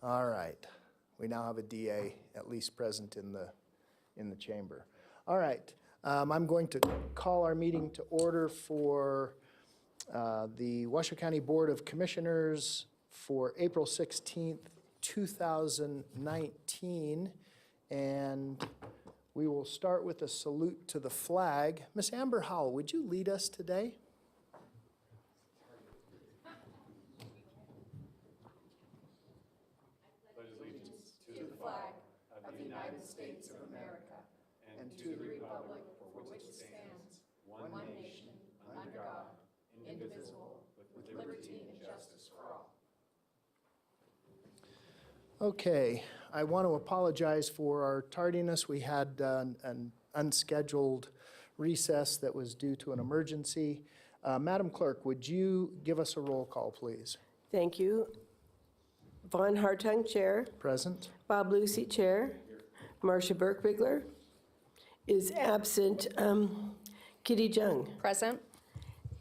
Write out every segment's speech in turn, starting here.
All right. We now have a DA at least present in the chamber. All right. I'm going to call our meeting to order for the Washoe County Board of Commissioners for April 16th, 2019. And we will start with a salute to the flag. Miss Amber Howell, would you lead us today? United States of America, and to the republic for which it stands, one nation, under God, indivisible, with liberty and justice for all. Okay, I want to apologize for our tardiness. We had an unscheduled recess that was due to an emergency. Madam Clerk, would you give us a roll call, please? Thank you. Vaughn Hartung, Chair. Present. Bob Lucy, Chair. Marcia Burke-Bigler is absent. Kitty Jung. Present.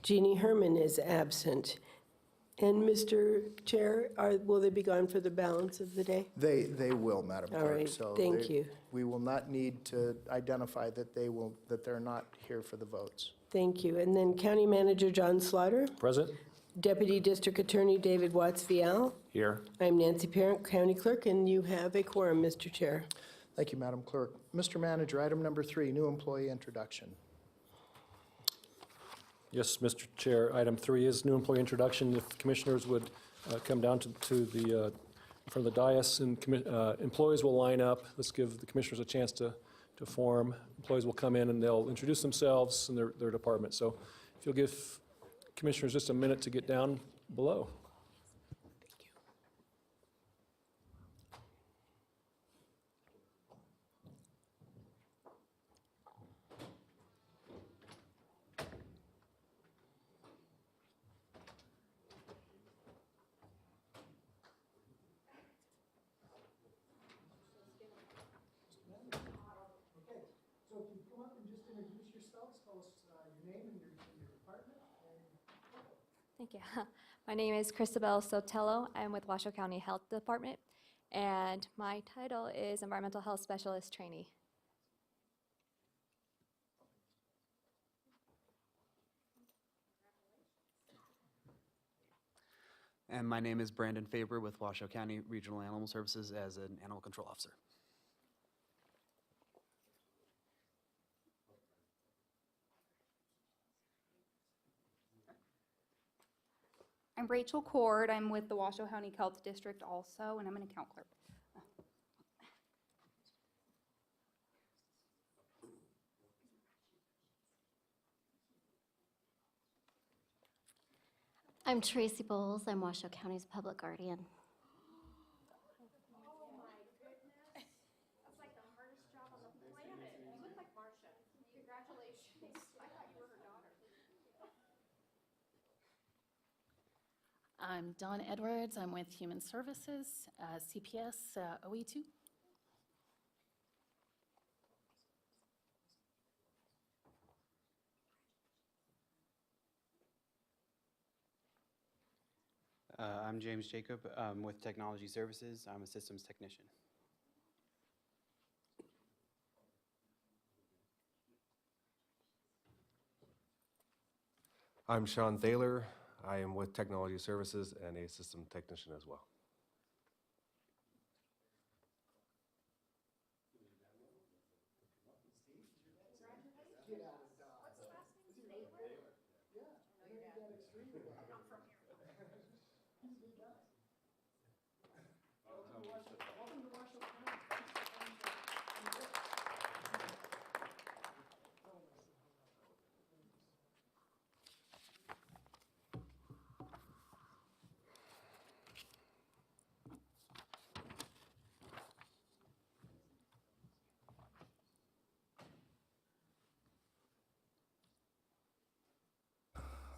Jeannie Herman is absent. And Mr. Chair, will they be gone for the balance of the day? They will, Madam Clerk. All right, thank you. We will not need to identify that they're not here for the votes. Thank you. And then County Manager John Slaughter. Present. Deputy District Attorney David Watts-Vial. Here. I'm Nancy Parent, County Clerk, and you have a quorum, Mr. Chair. Thank you, Madam Clerk. Mr. Manager, item number 3, new employee introduction. Yes, Mr. Chair. Item 3 is new employee introduction. If commissioners would come down to the from the dais, and employees will line up. Let's give the commissioners a chance to form. Employees will come in and they'll introduce themselves and their department. So if you'll give commissioners just a minute to get down below. Thank you. My name is Christabel Sotelo. I'm with Washoe County Health Department, and my title is Environmental Health Specialist Trainee. And my name is Brandon Faber with Washoe County Regional Animal Services as an Animal Control Officer. I'm Rachel Cord. I'm with the Washoe County Health District also, and I'm an account clerk. I'm Tracy Bowles. I'm Washoe County's public guardian. Oh my goodness. That's like the hardest job on the planet. You look like Marcia. Congratulations. I thought you were her daughter. I'm Dawn Edwards. I'm with Human Services, CPS OE2. I'm James Jacob with Technology Services. I'm a systems technician. I'm Sean Thaler. I am with Technology Services and a system technician as well.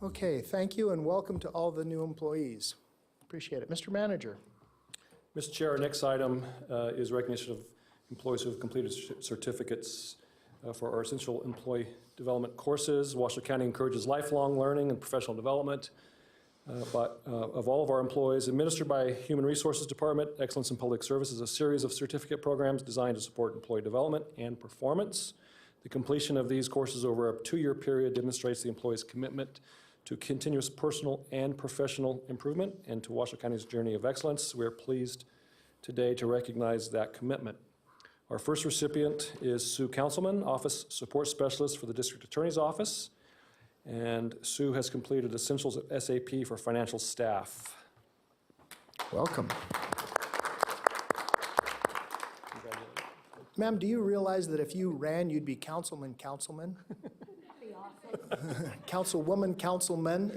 Okay, thank you and welcome to all the new employees. Appreciate it. Mr. Manager. Mr. Chair, our next item is recognition of employees who have completed certificates for our essential employee development courses. Washoe County encourages lifelong learning and professional development. of all of our employees, administered by Human Resources Department. Excellence in Public Service is a series of certificate programs designed to support employee development and performance. The completion of these courses over a 2-year period demonstrates the employee's commitment to continuous personal and professional improvement and to Washoe County's journey of excellence. We are pleased today to recognize that commitment. Our first recipient is Sue Councilman, Office Support Specialist for the District Attorney's Office. And Sue has completed Essentials of SAP for Financial Staff. Welcome. Ma'am, do you realize that if you ran, you'd be councilman? Councilwoman, councilman,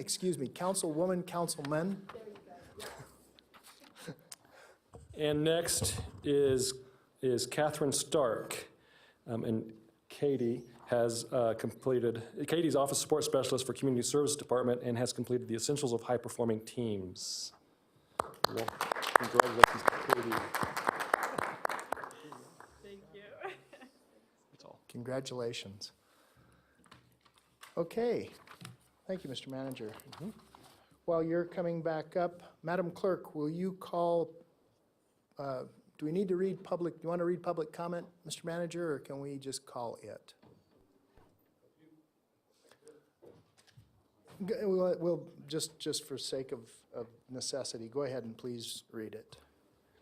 councilman. And next is Catherine Stark. And Katie's Office Support Specialist for Community Service Department and has completed the Essentials of High Performing Teams. Well, congratulations, Katie. Thank you. That's all. Congratulations. Okay. Thank you, Mr. Manager. While you're coming back up, Madam Clerk, will you call, do we need to read public, do you want to read public comment, Mr. Manager, or can we just call it? We'll just for sake of necessity, go ahead and please read it.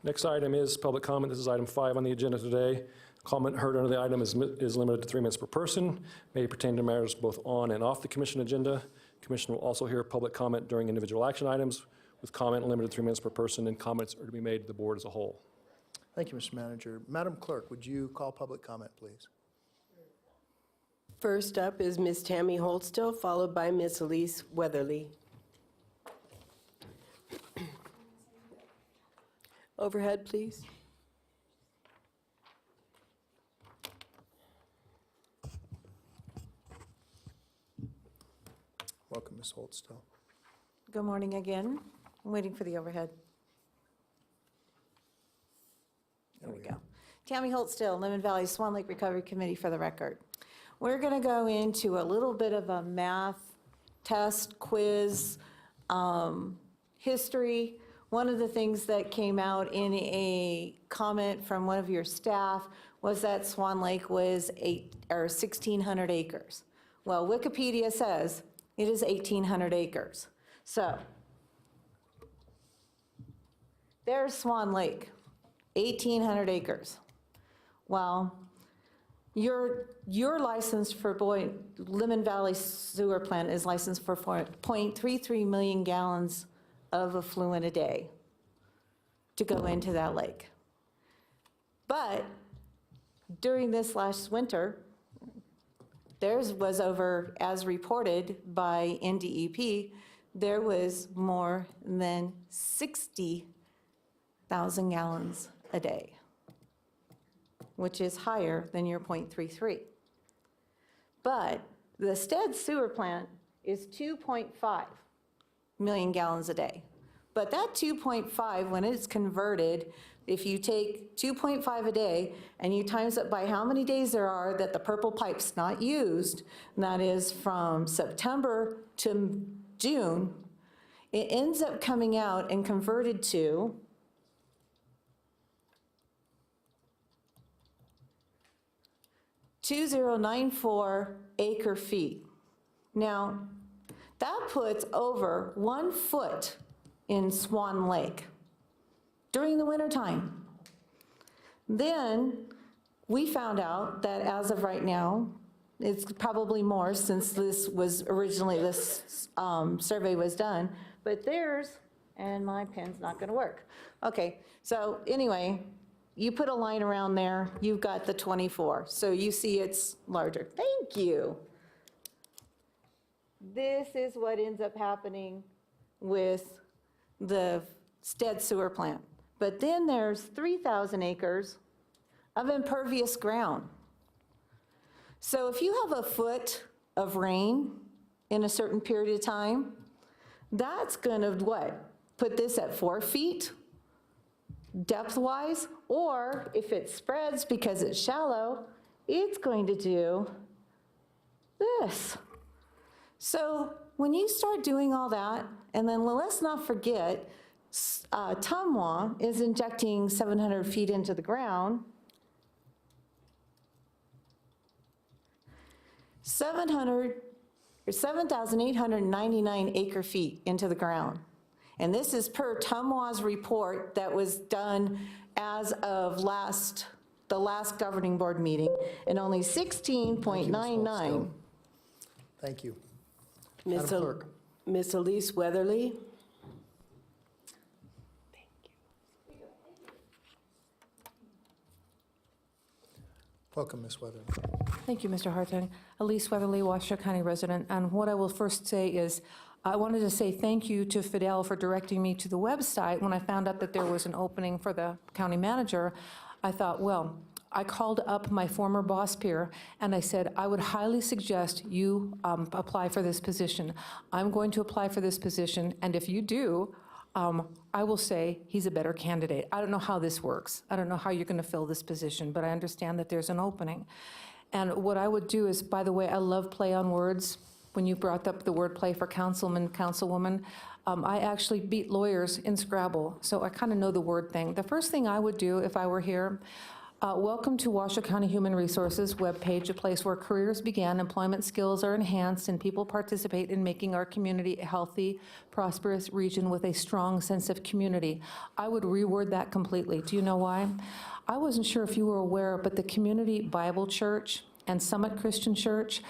Next item is public comment. This is item 5 on the agenda today. Comment heard under the item is limited to 3 minutes per person, may pertain to matters both on and off the commission agenda. Commission will also hear public comment during individual action items with comment limited to 3 minutes per person, and comments are to be made to the board as a whole. Thank you, Mr. Manager. Madam Clerk, would you call public comment, please? First up is Ms. Tammy Holtstill, followed by Ms. Elise Weatherly. Overhead, please. Welcome, Ms. Holtstill. Good morning again. I'm waiting for the overhead. There we go. Tammy Holtstill, Lemon Valley Swan Lake Recovery Committee for the record. We're going to go into a little bit of a math test, quiz, history. One of the things that came out in a comment from one of your staff was that Swan Lake was 1,600 acres. Well, Wikipedia says it is 1,800 acres. So there's Swan Lake, 1,800 acres. Well, your license for Lemon Valley Sewer Plant is licensed for 0.33 million gallons of effluent a day to go into that lake. But during this last winter, theirs was over, as reported by NDEP, there was more than 60,000 gallons a day, which is higher than your 0.33. But the Stead sewer plant is 2.5 million gallons a day. But that 2.5, when it's converted, if you take 2.5 a day and you times it by how many days there are that the purple pipe's not used, and that is from September to June, it ends up coming out and converted to 2,094 acre feet. Now, that puts over 1 foot in Swan Lake during the wintertime. Then we found out that as of right now, it's probably more since this was originally, this survey was done, but there's, and my pen's not gonna work. Okay, so anyway, you put a line around there, you've got the 24. So you see it's larger. Thank you. This is what ends up happening with the Stead sewer plant. But then there's 3,000 acres of impervious ground. So if you have a foot of rain in a certain period of time, that's gonna what? Put this at 4 feet depth-wise, or if it spreads because it's shallow, it's going to do this. So when you start doing all that, and then let's not forget, Tumwa is injecting 700 feet into the ground. 7,899 acre feet into the ground. And this is per Tumwa's report that was done as of the last governing board meeting, and only 16.99. Thank you. Miss Madam Clerk. Miss Elise Weatherly? Welcome, Ms. Weatherly. Thank you, Mr. Hartung. Elise Weatherly, Washoe County resident. And what I will first say is, I wanted to say thank you to Fidel for directing me to the website. When I found out that there was an opening for the county manager, I thought, well, I called up my former boss peer, and I said, I would highly suggest you apply for this position. I'm going to apply for this position, and if you do, I will say he's a better candidate. I don't know how this works. I don't know how you're going to fill this position, but I understand that there's an opening. And what I would do is, by the way, I love play on words. When you brought up the word play for councilman, councilwoman, I actually beat lawyers in Scrabble, so I kind of know the word thing. The first thing I would do if I were here, welcome to Washoe County Human Resources webpage, a place where careers begin, employment skills are enhanced, and people participate in making our community a healthy, prosperous region with a strong sense of community. I would reword that completely. Do you know why? I wasn't sure if you were aware, but the Community Bible Church and Summit Christian Church,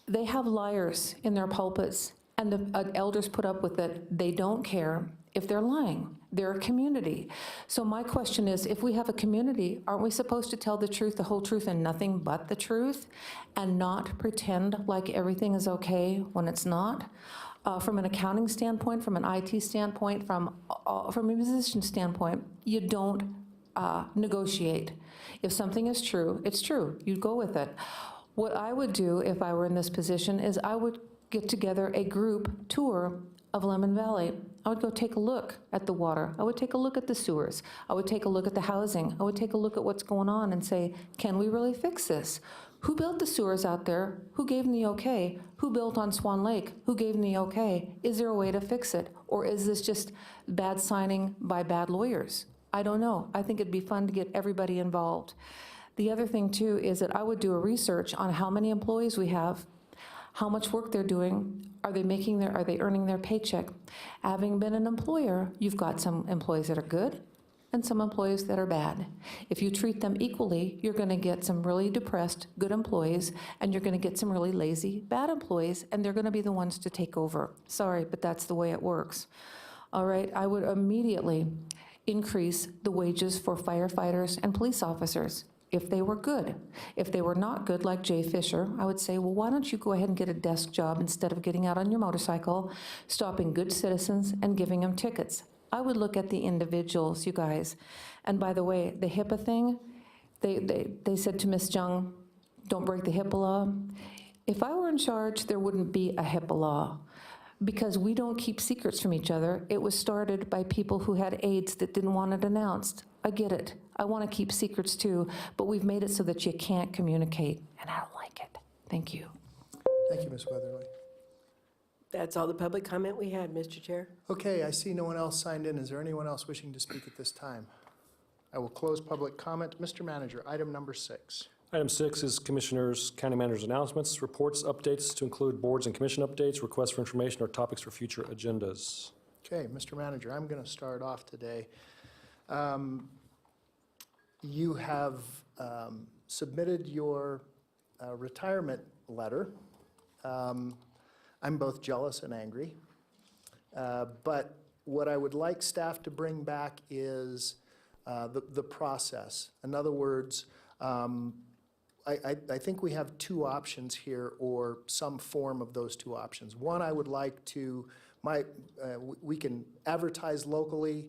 they have liars in their pulpits, and the elders put up with it. They don't care if they're lying. They're a community. So my question is, if we have a community, aren't we supposed to tell the truth, the whole truth, and nothing but the truth, and not pretend like everything is okay when it's not? From an accounting standpoint, from an IT standpoint, from a musician standpoint, you don't negotiate. If something is true, it's true. You go with it. What I would do if I were in this position is I would get together a group tour of Lemon Valley. I would go take a look at the water. I would take a look at the sewers. I would take a look at the housing. I would take a look at what's going on and say, can we really fix this? Who built the sewers out there? Who gave them the okay? Who built on Swan Lake? Who gave them the okay? Is there a way to fix it? Or is this just bad signing by bad lawyers? I don't know. I think it'd be fun to get everybody involved. The other thing too is that I would do a research on how many employees we have, how much work they're doing, are they earning their paycheck? Having been an employer, you've got some employees that are good and some employees that are bad. If you treat them equally, you're gonna get some really depressed, good employees, and you're gonna get some really lazy, bad employees, and they're gonna be the ones to take over. Sorry, but that's the way it works. All right, I would immediately increase the wages for firefighters and police officers if they were good. If they were not good, like Jay Fisher, I would say, well, why don't you go ahead and get a desk job instead of getting out on your motorcycle, stopping good citizens and giving them tickets. I would look at the individuals, you guys. And by the way, the HIPAA thing, they said to Ms. Jung, don't break the HIPAA law. If I were in charge, there wouldn't be a HIPAA law, because we don't keep secrets from each other. It was started by people who had AIDS that didn't want it announced. I get it. I want to keep secrets too, but we've made it so that you can't communicate, and I don't like it. Thank you. Thank you, Ms. Weatherly. That's all the public comment we had, Mr. Chair. Okay, I see no one else signed in. Is there anyone else wishing to speak at this time? I will close public comment. Mr. Manager, item number 6. Item 6 is Commissioners, County Managers' announcements, reports, updates to include boards and commission updates, requests for information, or topics for future agendas. Okay, Mr. Manager, I'm going to start off today. You have submitted your retirement letter. I'm both jealous and angry. But what I would like staff to bring back is the process. In other words, I think we have two options here, or some form of those two options. One, I would like to, we can advertise locally,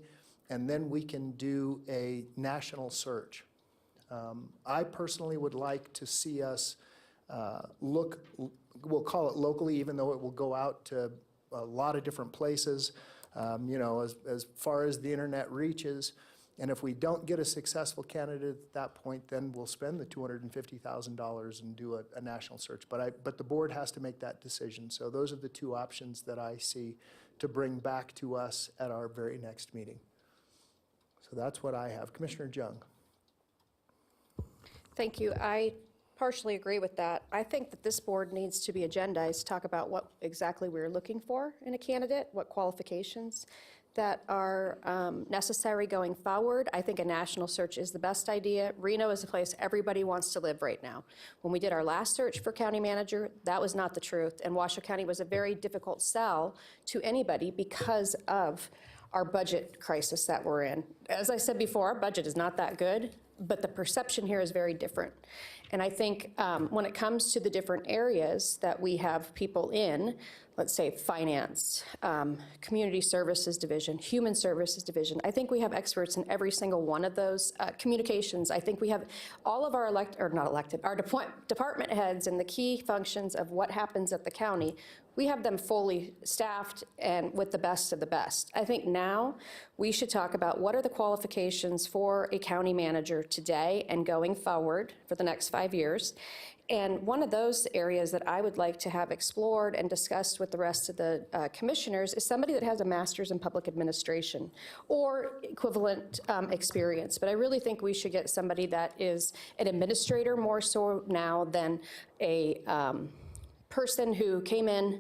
and then we can do a national search. I personally would like to see us look, we'll call it locally, even though it will go out to a lot of different places, you know, as far as the internet reaches. And if we don't get a successful candidate at that point, then we'll spend the $250,000 and do a national search. But the board has to make that decision. So those are the two options that I see to bring back to us at our very next meeting. So that's what I have. Commissioner Jung. Thank you. I partially agree with that. I think that this board needs to be agendized to talk about what exactly we're looking for in a candidate, what qualifications that are necessary going forward. I think a national search is the best idea. Reno is a place everybody wants to live right now. When we did our last search for county manager, that was not the truth, and Washoe County was a very difficult sell to anybody because of our budget crisis that we're in. As I said before, our budget is not that good, but the perception here is very different. And I think when it comes to the different areas that we have people in, let's say finance, community services division, human services division, I think we have experts in every single one of those. Communications, I think we have all of our our department heads and the key functions of what happens at the county. We have them fully staffed and with the best of the best. I think now we should talk about what are the qualifications for a county manager today and going forward for the next 5 years. And one of those areas that I would like to have explored and discussed with the rest of the commissioners is somebody that has a master's in public administration or equivalent experience. But I really think we should get somebody that is an administrator more so now than a person who came in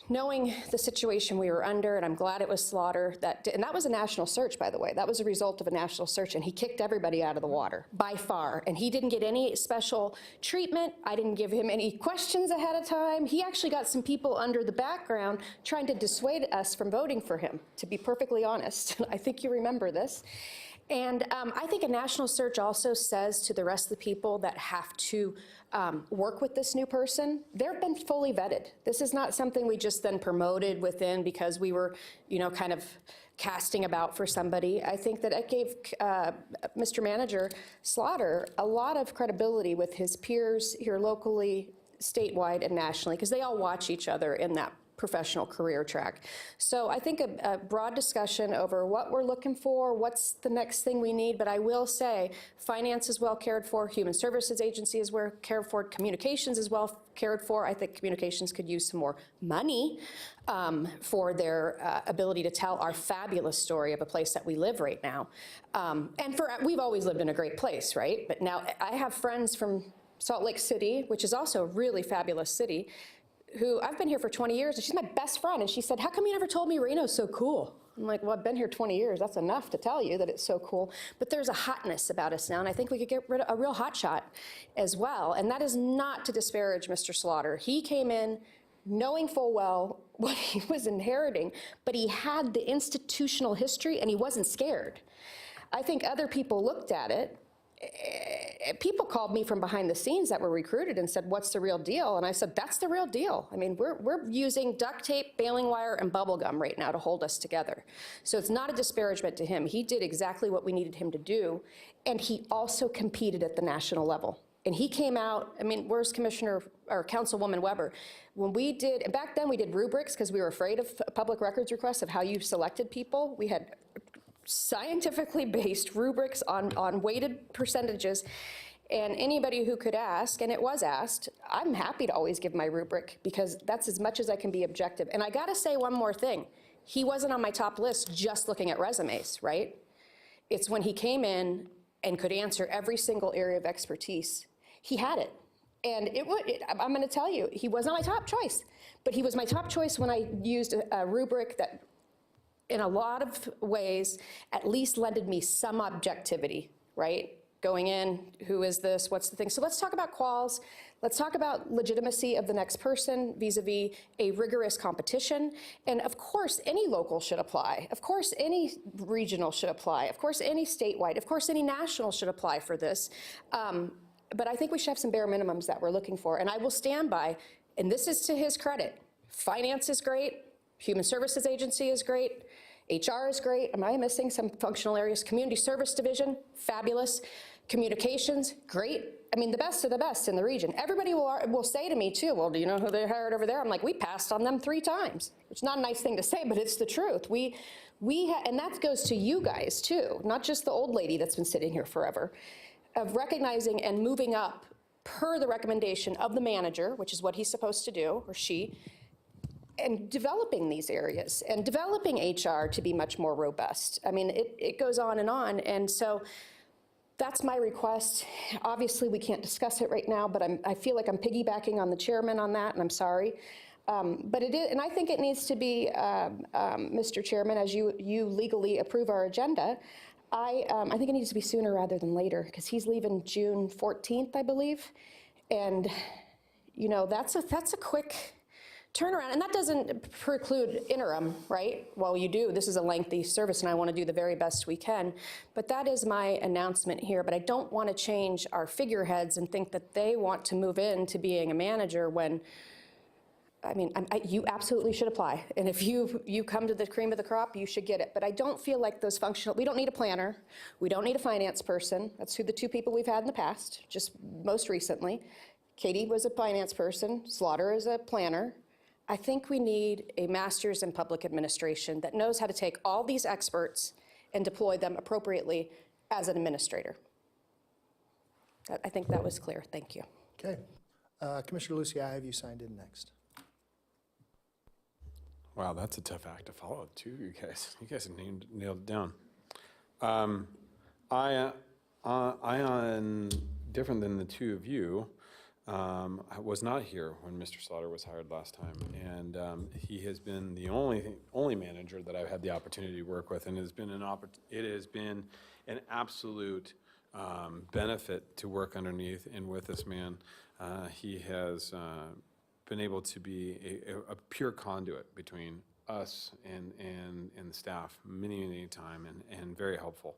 knowing the situation we were under, and I'm glad it was Slaughter. And that was a national search, by the way. That was a result of a national search, and he kicked everybody out of the water, by far. And he didn't get any special treatment. I didn't give him any questions ahead of time. He actually got some people under the background trying to dissuade us from voting for him, to be perfectly honest. I think you remember this. And I think a national search also says to the rest of the people that have to work with this new person, they've been fully vetted. This is not something we just then promoted within because we were, kind of casting about for somebody. I think that it gave Mr. Manager Slaughter a lot of credibility with his peers here locally, statewide, and nationally, because they all watch each other in that professional career track. So I think a broad discussion over what we're looking for, what's the next thing we need, but I will say finance is well cared for, human services agency is well cared for, communications is well cared for. I think communications could use some more money for their ability to tell our fabulous story of a place that we live right now. We've always lived in a great place, right? But now I have friends from Salt Lake City, which is also a really fabulous city, who I've been here for 20 years, and she's my best friend, and she said, how come you never told me Reno's so cool? I'm like, well, I've been here 20 years. That's enough to tell you that it's so cool. But there's a hotness about us now, and I think we could get rid of a real hotshot as well. And that is not to disparage Mr. Slaughter. He came in knowing full well what he was inheriting, but he had the institutional history, and he wasn't scared. I think other people looked at it. People called me from behind the scenes that were recruited and said, what's the real deal? And I said, that's the real deal. I mean, we're using duct tape, baling wire, and bubble gum right now to hold us together. So it's not a disparagement to him. He did exactly what we needed him to do, and he also competed at the national level. And he came out, I mean, where's Commissioner or Councilwoman Weber? When we did, and back then we did rubrics because we were afraid of public records requests of how you selected people. We had scientifically based rubrics on weighted percentages, and anybody who could ask, and it was asked, I'm happy to always give my rubric because that's as much as I can be objective. And I gotta say one more thing. He wasn't on my top list just looking at resumes, right? It's when he came in and could answer every single area of expertise. He had it. And I'm gonna tell you, he wasn't my top choice, but he was my top choice when I used a rubric that in a lot of ways, at least lended me some objectivity, right? Going in, who is this, what's the thing? So let's talk about quals. Let's talk about legitimacy of the next person vis-a-vis a rigorous competition. And of course, any local should apply. Of course, any regional should apply. Of course, any statewide. Of course, any national should apply for this. But I think we should have some bare minimums that we're looking for. And I will stand by, and this is to his credit, finance is great, human services agency is great, HR is great. Am I missing some functional areas? Community service division, fabulous. Communications, great. I mean, the best of the best in the region. Everybody will say to me too, well, do you know who they hired over there? I'm like, we passed on them 3 times. It's not a nice thing to say, but it's the truth. And that goes to you guys too, not just the old lady that's been sitting here forever, of recognizing and moving up per the recommendation of the manager, which is what he's supposed to do, or she, and developing these areas and developing HR to be much more robust. I mean, it goes on. And so that's my request. Obviously, we can't discuss it right now, but I feel like I'm piggybacking on the chairman on that, and I'm sorry. But it is, and I think it needs to be, Mr. Chairman, as you legally approve our agenda, I think it needs to be sooner rather than later, because he's leaving June 14th, I believe. And, you know, that's a quick turnaround, and that doesn't preclude interim, right? Well, you do. This is a lengthy service, and I want to do the very best we can. But that is my announcement here. But I don't want to change our figureheads and think that they want to move into being a manager when, I mean, you absolutely should apply. And if you come to the cream of the crop, you should get it. But I don't feel like those functional, we don't need a planner. We don't need a finance person. That's who the 2 people we've had in the past, just most recently. Katie was a finance person. Slaughter is a planner. I think we need a master's in public administration that knows how to take all these experts and deploy them appropriately as an administrator. I think that was clear. Thank you. Okay. Commissioner Lucy, I have you signed in next. Wow, that's a tough act to follow, too, you guys. You guys have nailed it down. Different than the 2 of you, I was not here when Mr. Slaughter was hired last time, and he has been the only manager that I've had the opportunity to work with, and it has been an absolute benefit to work underneath and with this man. He has been able to be a pure conduit between us and the staff many time, and very helpful.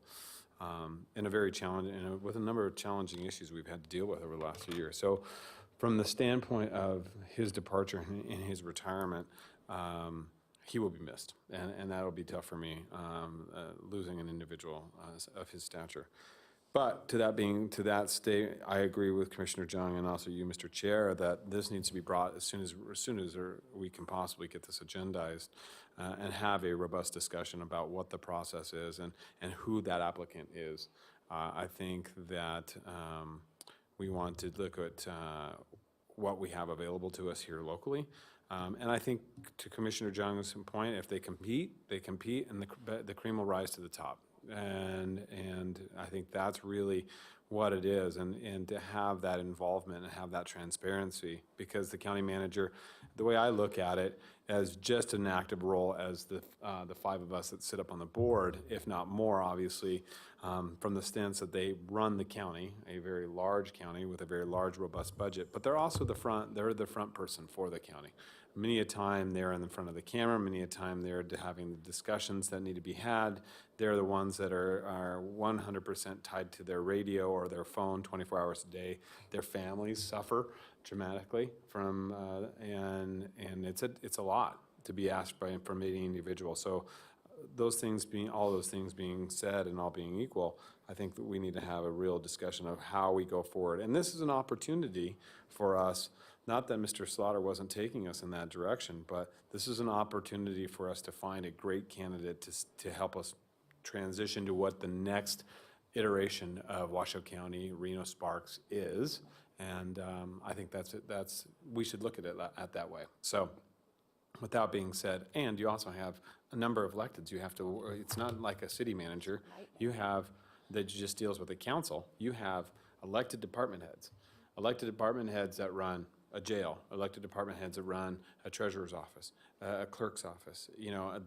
In a very challenging, and with a number of challenging issues we've had to deal with over the last few years. So from the standpoint of his departure and his retirement, he will be missed, and that'll be tough for me, losing an individual of his stature. But to that state, I agree with Commissioner Jung and also you, Mr. Chair, that this needs to be brought as soon as we can possibly get this agendized and have a robust discussion about what the process is and who that applicant is. I think that we want to look at what we have available to us here locally. And I think to Commissioner Jung's point, if they compete, and the cream will rise to the top. And I think that's really what it is, and to have that involvement and have that transparency, because the county manager, the way I look at it, as just an active role as the 5 of us that sit up on the board, if not more, obviously, from the stance that they run the county, a very large county with a very large, robust budget, but they're also they're the front person for the county. Many a time they're in the front of the camera, many a time they're having the discussions that need to be had. They're the ones that are 100% tied to their radio or their phone 24 hours a day. Their families suffer dramatically from, and it's a lot to be asked from any individual. So all those things being said and all being equal, I think that we need to have a real discussion of how we go forward. And this is an opportunity for us. Not that Mr. Slaughter wasn't taking us in that direction, but this is an opportunity for us to find a great candidate to help us transition to what the next iteration of Washoe County Reno Sparks is. And I think we should look at it that way. So with that being said, and you also have a number of electeds. It's not like a city manager. You have that just deals with the council. You have elected department heads that run a jail, elected department heads that run a treasurer's office, a clerk's office,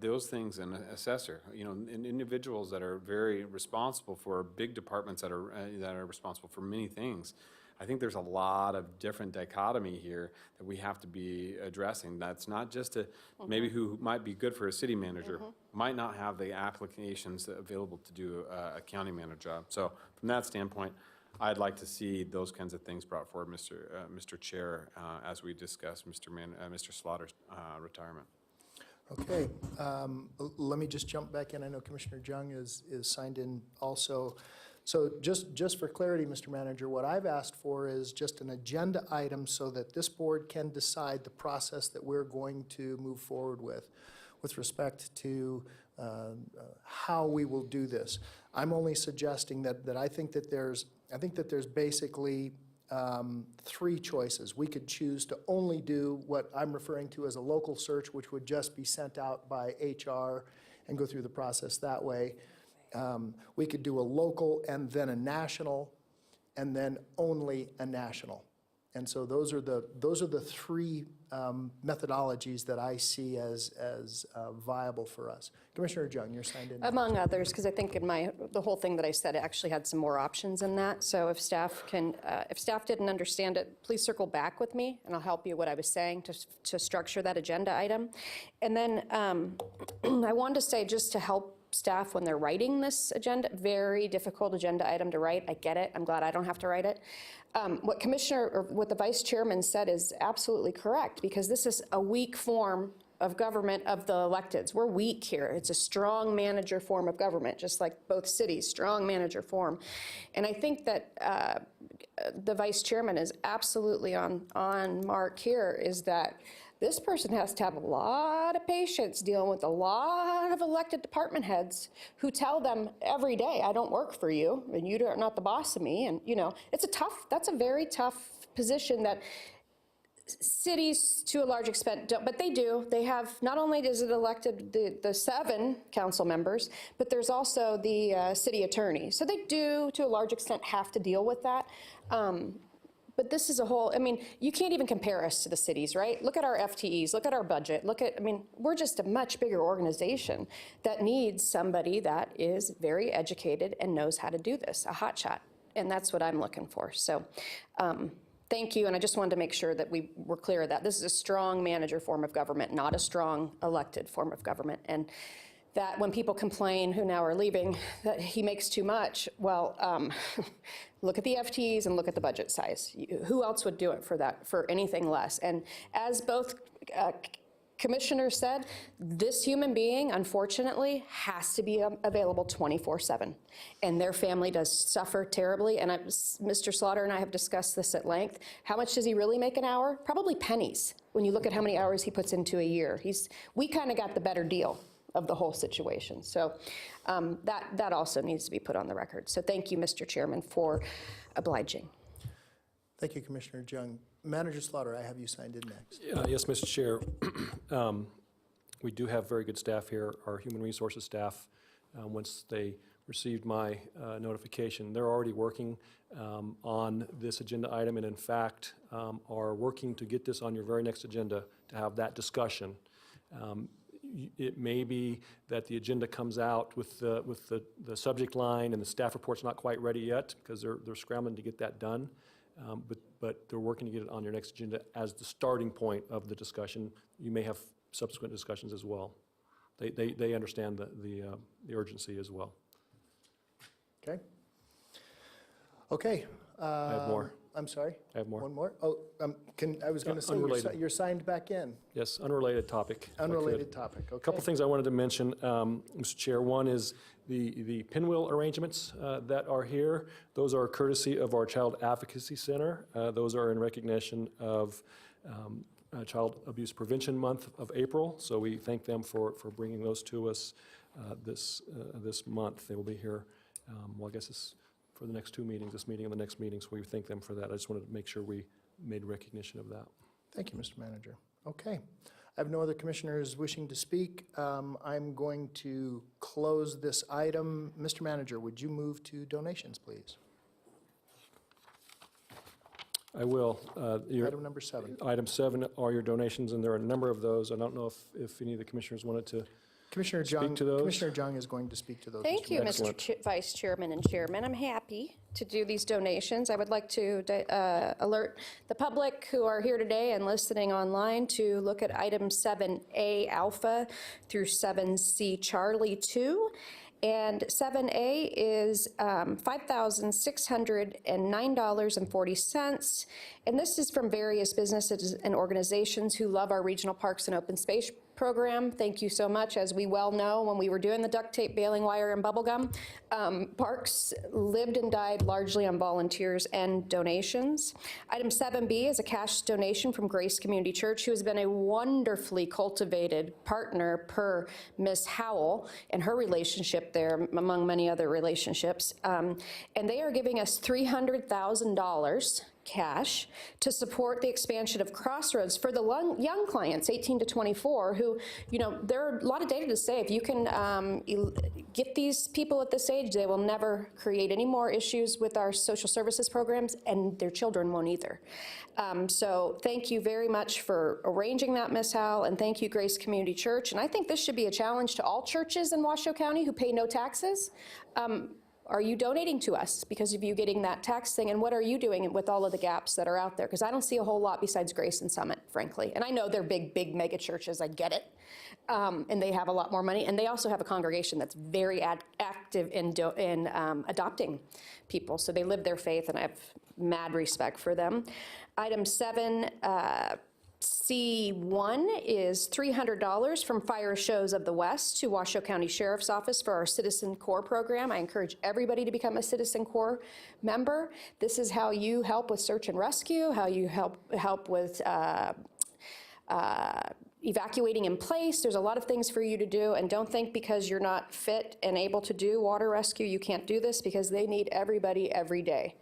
those things, and an assessor, and individuals that are very responsible for big departments that are responsible for many things. I think there's a lot of different dichotomy here that we have to be addressing. That's not just maybe who might be good for a city manager, might not have the applications available to do a county manager job. So from that standpoint, I'd like to see those kinds of things brought forward, Mr. Chair, as we discuss Mr. Slaughter's retirement. Okay, let me just jump back in. I know Commissioner Jung is signed in also. So just for clarity, Mr. Manager, what I've asked for is just an agenda item so that this board can decide the process that we're going to move forward with respect to how we will do this. I'm only suggesting that I think that there's basically three choices. We could choose to only do what I'm referring to as a local search, which would just be sent out by HR and go through the process that way. We could do a local and then a national, and then only a national. And so those are the three methodologies that I see as viable for us. Commissioner Jung, you're signed in. Among others, because I think in the whole thing that I said actually had some more options in that. So if staff didn't understand it, please circle back with me and I'll help you what I was saying to structure that agenda item. And then I wanted to say, just to help staff when they're writing this agenda, very difficult agenda item to write. I get it. I'm glad I don't have to write it. What the vice chairman said is absolutely correct, because this is a weak form of government of the electeds. We're weak here. It's a strong manager form of government, just like both cities, strong manager form. And I think that the vice chairman is absolutely on mark here, is that this person has to have a lot of patience dealing with a lot of elected department heads who tell them every day, I don't work for you, and you're not the boss of me. And, that's a very tough position that cities, to a large extent, don't, but they do. They have, not only is it elected the 7 council members, but there's also the city attorney. So they do, to a large extent, have to deal with that. But this is a whole, you can't even compare us to the cities, right? Look at our FTEs, look at our budget, we're just a much bigger organization that needs somebody that is very educated and knows how to do this, a hotshot. And that's what I'm looking for. So thank you, and I just wanted to make sure that we were clear that this is a strong manager form of government, not a strong elected form of government. And that when people complain, who now are leaving, that he makes too much, well, look at the FTEs and look at the budget size. Who else would do it for anything less? And as both commissioners said, this human being, unfortunately, has to be available 24/7. And their family does suffer terribly. And Mr. Slaughter and I have discussed this at length. How much does he really make an hour? Probably pennies when you look at how many hours he puts into a year. We kind of got the better deal of the whole situation. So that also needs to be put on the record. So thank you, Mr. Chairman, for obliging. Thank you, Commissioner Jung. Manager Slaughter, I have you signed in next. Yes, Mr. Chair. We do have very good staff here. Our human resources staff, once they received my notification, they're already working on this agenda item, and in fact are working to get this on your very next agenda to have that discussion. It may be that the agenda comes out with the subject line and the staff report's not quite ready yet, because they're scrambling to get that done. But they're working to get it on your next agenda as the starting point of the discussion. You may have subsequent discussions as well. They understand the urgency as well. Okay. Okay. I have more. I'm sorry? I have more. One more? Oh, I was going to say, Unrelated. you're signed back in. Yes, unrelated topic. if I could. Unrelated topic, okay. A couple things I wanted to mention, Mr. Chair. One is the pinwheel arrangements that are here. Those are courtesy of our Child Advocacy Center. Those are in recognition of Child Abuse Prevention Month of April. So we thank them for bringing those to us this month. They will be here, well, I guess it's for the next 2 meetings, this meeting and the next meeting, so we thank them for that. I just wanted to make sure we made recognition of that. Thank you, Mr. Manager. Okay. I have no other commissioners wishing to speak. I'm going to close this item. Mr. Manager, would you move to donations, please? I will. Item number 7. Item 7 are your donations, and there are a number of those. I don't know if any of the commissioners wanted to Commissioner Jung, speak to those. Commissioner Jung is going to speak to those. Thank you, Excellent. Mr. Vice Chairman and Chairman. I'm happy to do these donations. I would like to alert the public who are here today and listening online to look at item 7A Alpha through 7C Charlie 2. And 7A is $5,609.40. And this is from various businesses and organizations who love our regional parks and open space program. Thank you so much. As we well know, when we were doing the duct tape, baling wire, and bubble gum, parks lived and died largely on volunteers and donations. Item 7B is a cash donation from Grace Community Church, who has been a wonderfully cultivated partner per Miss Howell and her relationship there, among many other relationships. And they are giving us $300,000 cash to support the expansion of Crossroads for the young clients, 18 to 24, who, you know, there are a lot of data to say if you can get these people at this age, they will never create any more issues with our social services programs, and their children won't either. So thank you very much for arranging that, Ms. Howell, and thank you, Grace Community Church. And I think this should be a challenge to all churches in Washoe County who pay no taxes. Are you donating to us because of you getting that tax thing? And what are you doing with all of the gaps that are out there? Because I don't see a whole lot besides Grace and Summit, frankly. And I know they're big mega churches, I get it. And they have a lot more money. And they also have a congregation that's very active in adopting people. So they live their faith, and I have mad respect for them. Item 7C1 is $300 from Fire Shows of the West to Washoe County Sheriff's Office for our Citizen Corps program. I encourage everybody to become a Citizen Corps member. This is how you help with search and rescue, how you help with evacuating in place. There's a lot of things for you to do, and don't think because you're not fit and able to do water rescue you can't do this, because they need everybody every day.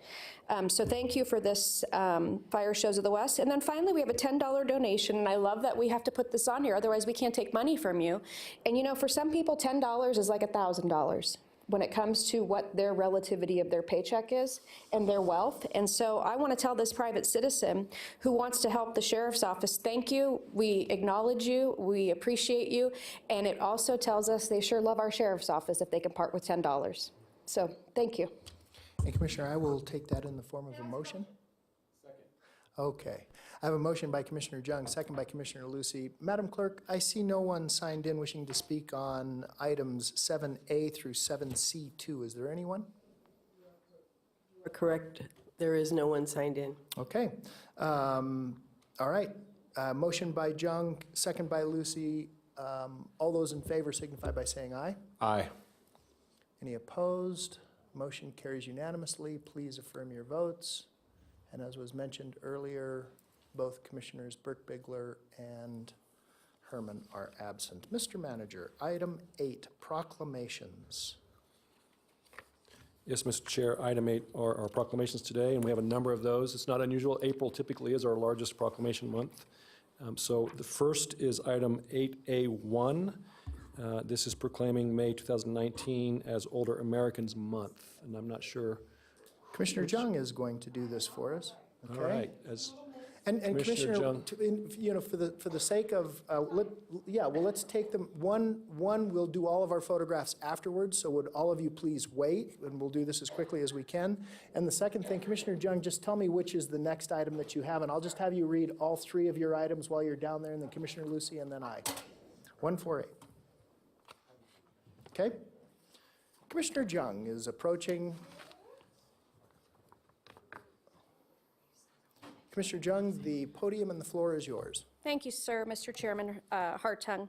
So thank you for this Fire Shows of the West. And then finally, we have a $10 donation, and I love that we have to put this on here, otherwise we can't take money from you. And you know, for some people, $10 is like $1,000 when it comes to what their relativity of their paycheck is and their wealth. And so I want to tell this private citizen who wants to help the sheriff's office, thank you, we acknowledge you, we appreciate you, and it also tells us they sure love our sheriff's office if they can part with $10. So thank you. And Commissioner, I will take that in the form of a motion. Second. Okay. I have a motion by Commissioner Jung, second by Commissioner Lucy. Madam Clerk, I see no one signed in wishing to speak on items 7A through 7C2. Is there anyone? You are correct. There is no one signed in. Okay. All right. Motion by Jung, second by Lucy. All those in favor signify by saying aye. Aye. Any opposed? Motion carries unanimously. Please affirm your votes. And as was mentioned earlier, both Commissioners Burke-Bigler and Herman are absent. Mr. Manager, item 8, proclamations. Yes, Mr. Chair, item 8 are our proclamations today, and we have a number of those. It's not unusual. April typically is our largest proclamation month. So the first is item 8A1. This is proclaiming May 2019 as Older Americans Month, and I'm not sure. Commissioner Jung is going to do this for us. Okay. All right. And Commissioner Jung. you know, for the sake of, let's take them, one, we'll do all of our photographs afterwards, so would all of you please wait, and we'll do this as quickly as we can. And the second thing, Commissioner Jung, just tell me which is the next item that you have, and I'll just have you read all 3 of your items while you're down there, and then Commissioner Lucy, and then I. 148. Okay? Commissioner Jung is approaching. Commissioner Jung, the podium and the floor is yours. Thank you, sir, Mr. Chairman Hartung.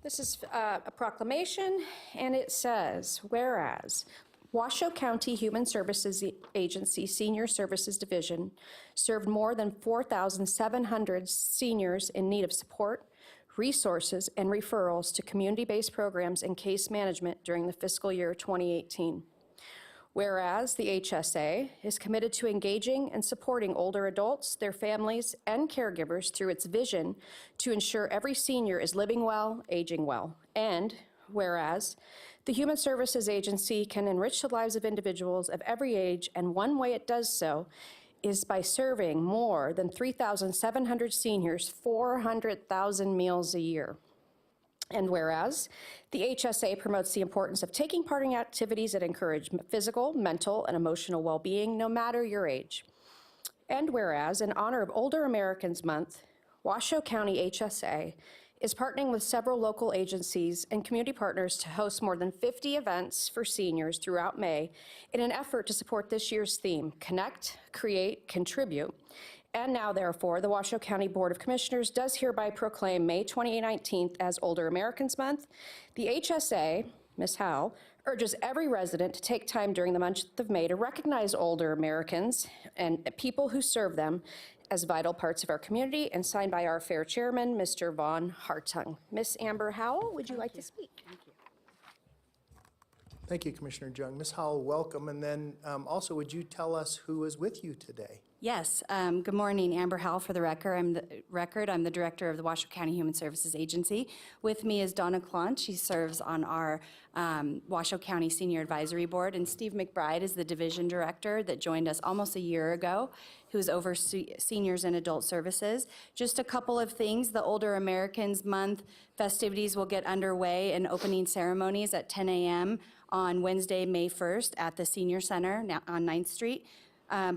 This is a proclamation, and it says, whereas Washoe County Human Services Agency Senior Services Division served more than 4,700 seniors in need of support, resources, and referrals to community-based programs and case management during the fiscal year 2018. Whereas the HSA is committed to engaging and supporting older adults, their families, and caregivers through its vision to ensure every senior is living well, aging well. And whereas the Human Services Agency can enrich the lives of individuals of every age, and one way it does so is by serving more than 3,700 seniors 400,000 meals a year. And whereas the HSA promotes the importance of taking part in activities that encourage physical, mental, and emotional well-being, no matter your age. And whereas, in honor of Older Americans Month, Washoe County HSA is partnering with several local agencies and community partners to host more than 50 events for seniors throughout May in an effort to support this year's theme, Connect, Create, Contribute, and now therefore, the Washoe County Board of Commissioners does hereby proclaim May 19th as Older Americans Month. The HSA, Ms. Howe, urges every resident to take time during the month of May to recognize older Americans and people who serve them as vital parts of our community, and signed by our fair chairman, Mr. Vaughn Hartung. Ms. Amber Howell, would you like to speak? Thank you. Thank you, Commissioner Jung. Ms. Howell, welcome. And then also, would you tell us who is with you today? Yes. Good morning, Amber Howell for the record. I'm the director of the Washoe County Human Services Agency. With me is Donna Clont. She serves on our Washoe County Senior Advisory Board, and Steve McBride is the division director that joined us almost a year ago, who's over seniors and adult services. Just a couple of things. The Older Americans Month festivities will get underway and opening ceremonies at 10 a.m. on Wednesday, May 1st at the Senior Center on 9th Street.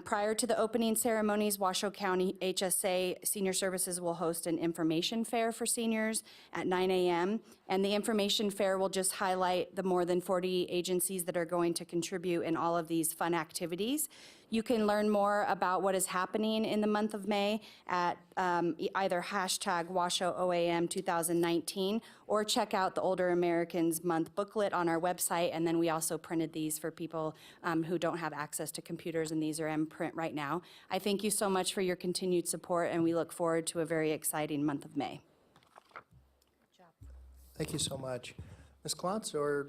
Prior to the opening ceremonies, Washoe County HSA Senior Services will host an information fair for seniors at 9 a.m. And the information fair will just highlight the more than 40 agencies that are going to contribute in all of these fun activities. You can learn more about what is happening in the month of May at either hashtag WashOAM 2019 or check out the Older Americans Month booklet on our website. And then we also printed these for people who don't have access to computers, and these are in print right now. I thank you so much for your continued support, and we look forward to a very exciting month of May. Thank you so much. Ms. Klontz or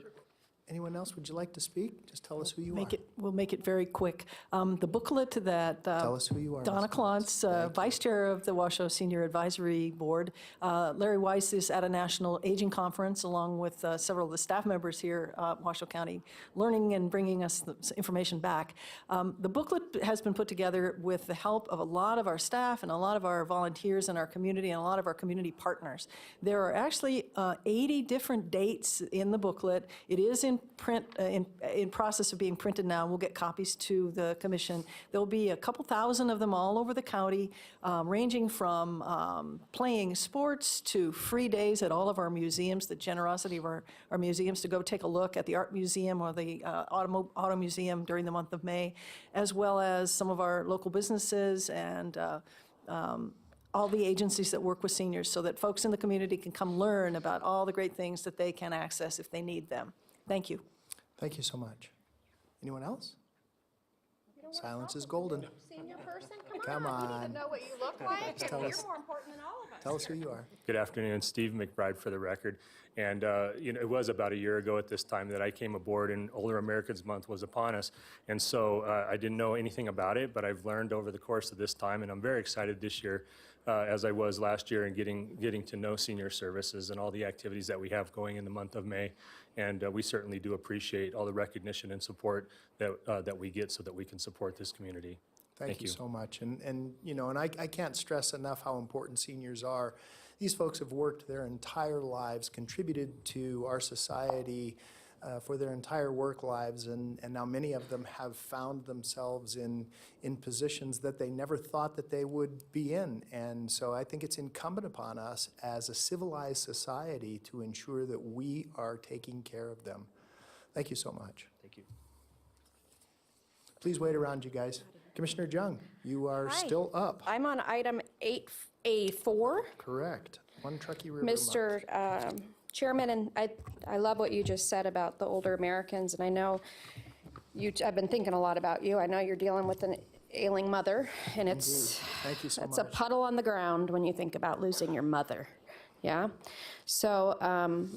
anyone else, would you like to speak? Just tell us who you are. We'll make it very quick. The booklet that Tell us who you are. Donna Ms. Klontz. Klontz, Vice Chair of the Washoe Senior Advisory Board. Larry Weiss is at a national aging conference along with several of the staff members here at Washoe County, learning and bringing us the information back. The booklet has been put together with the help of a lot of our staff and a lot of our volunteers in our community and a lot of our community partners. There are actually 80 different dates in the booklet. It is in print, in process of being printed now. We'll get copies to the commission. There'll be a couple thousand of them all over the county, ranging from playing sports to free days at all of our museums, the generosity of our museums to go take a look at the art museum or the auto museum during the month of May, as well as some of our local businesses and all the agencies that work with seniors, so that folks in the community can come learn about all the great things that they can access if they need them. Thank you. Thank you so much. Anyone else? Silence is golden. Senior person, Come on. We need to know what you look like, Tell and you're us. more important than all of us. Tell us who you are. Good afternoon, Steve McBride for the record. And it was about a year ago at this time that I came aboard, and Older Americans Month was upon us. And so I didn't know anything about it, but I've learned over the course of this time, and I'm very excited this year, as I was last year, in getting to know senior services and all the activities that we have going in the month of May. And we certainly do appreciate all the recognition and support that we get so that we can support this community. Thank you so much. And I can't stress enough how important seniors are. These folks have worked their entire lives, contributed to our society for their entire work lives, and now many of them have found themselves in positions that they never thought that they would be in. And so I think it's incumbent upon us as a civilized society to ensure that we are taking care of them. Thank you so much. Thank you. Please wait around, you guys. Commissioner Jung, you are still up. I'm on item 8A4. Correct. One Truckee River Mr. Chairman, and I love what you just said about the older Americans, and I know I've been thinking a lot about you. I know you're dealing with an ailing mother, and Thank you so it's a much. puddle on the ground when you think about losing your mother. Yeah? So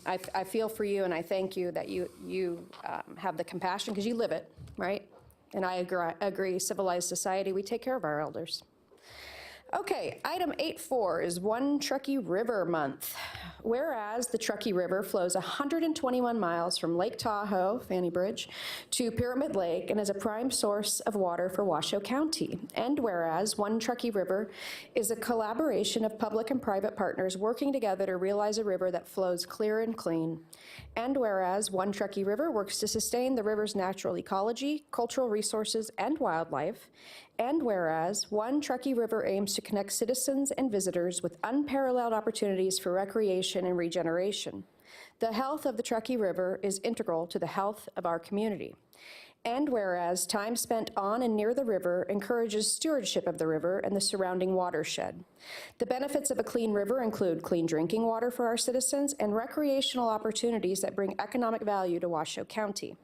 I feel for you, and I thank you that you have the compassion, because you live it, right? And I agree, civilized society, we take care of our elders. Okay, item 8.4 is One Truckee River Month. Whereas the Truckee River flows 121 miles from Lake Tahoe, Fanny Bridge, to Pyramid Lake and is a prime source of water for Washoe County. And whereas One Truckee River is a collaboration of public and private partners working together to realize a river that flows clear and clean. And whereas One Truckee River works to sustain the river's natural ecology, cultural resources, and wildlife. And whereas One Truckee River aims to connect citizens and visitors with unparalleled opportunities for recreation and regeneration. The health of the Truckee River is integral to the health of our community. And whereas time spent on and near the river encourages stewardship of the river and the surrounding watershed. The benefits of a clean river include clean drinking water for our citizens and recreational opportunities that bring economic value to Washoe County.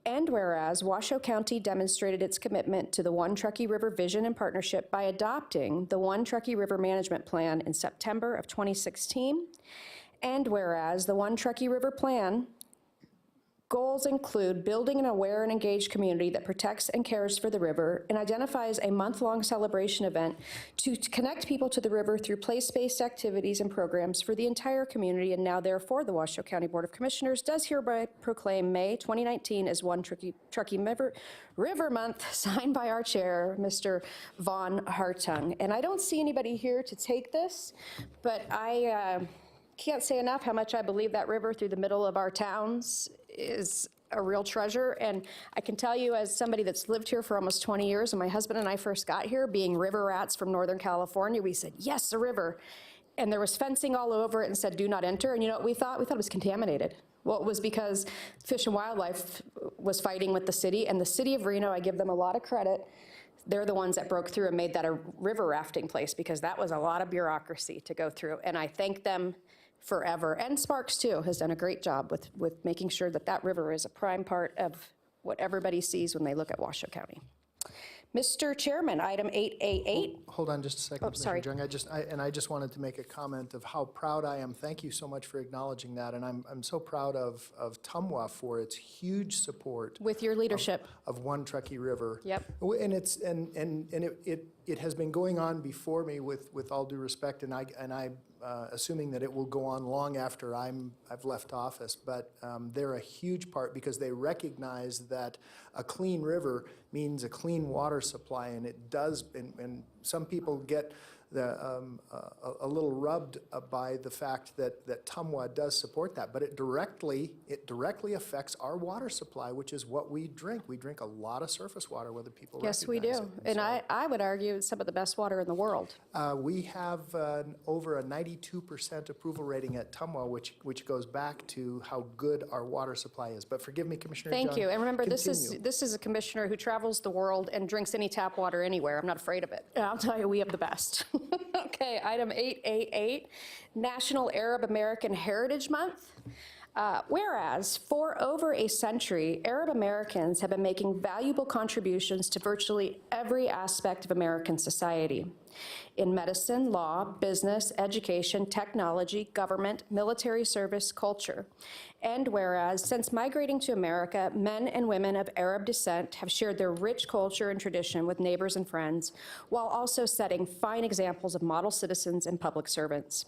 And whereas Washoe County demonstrated its commitment to the One Truckee River vision and partnership by adopting the One Truckee River Management Plan in September of 2016. And whereas the One Truckee River Plan goals include building an aware and engaged community that protects and cares for the river and identifies a month-long celebration event to connect people to the river through place-based activities and programs for the entire community. And now, therefore, the Washoe County Board of Commissioners does hereby proclaim May 2019 as One Truckee River Month, signed by our chair, Mr. Vaughn Hartung. And I don't see anybody here to take this, but I can't say enough how much I believe that river through the middle of our towns is a real treasure. And I can tell you, as somebody that's lived here for almost 20 years, when my husband and I first got here, being river rats from Northern California, we said, yes, a river. And there was fencing all over it and said, do not enter. And you know what we thought? We thought it was contaminated. Well, it was because Fish and Wildlife was fighting with the city, and the city of Reno, I give them a lot of credit. They're the ones that broke through and made that a river rafting place, because that was a lot of bureaucracy to go through. And I thank them forever. And Sparks, too, has done a great job with making sure that that river is a prime part of what everybody sees when they look at Washoe County. Mr. Chairman, item 8A8. Hold on just a second, Oh, sorry. Commissioner Jung. I just wanted to make a comment of how proud I am. Thank you so much for acknowledging that. And I'm so proud of Tumwa for its huge support With your leadership. of One Truckee River. Yep. And it has been going on before me with all due respect, and I assuming that it will go on long after I've left office. But they're a huge part, because they recognize that a clean river means a clean water supply, and it does. And some people get a little rubbed by the fact that Tumwa does support that, but it directly affects our water supply, which is what we drink. We drink a lot of surface water, whether people Yes, we recognize do. it. And So, I would argue it's some of the best water in the world. we have over a 92% approval rating at Tumwa, which goes back to how good our water supply is. But forgive me, Commissioner Jung. Thank you. And remember, this Continue. is a commissioner who travels the world and drinks any tap water anywhere. I'm not afraid of it. And I'll tell you, we have the best. Okay, item 8A8, National Arab American Heritage Month. Whereas, for over a century, Arab Americans have been making valuable contributions to virtually every aspect of American society. In medicine, law, business, education, technology, government, military service, culture. And whereas, since migrating to America, men and women of Arab descent have shared their rich culture and tradition with neighbors and friends, while also setting fine examples of model citizens and public servants.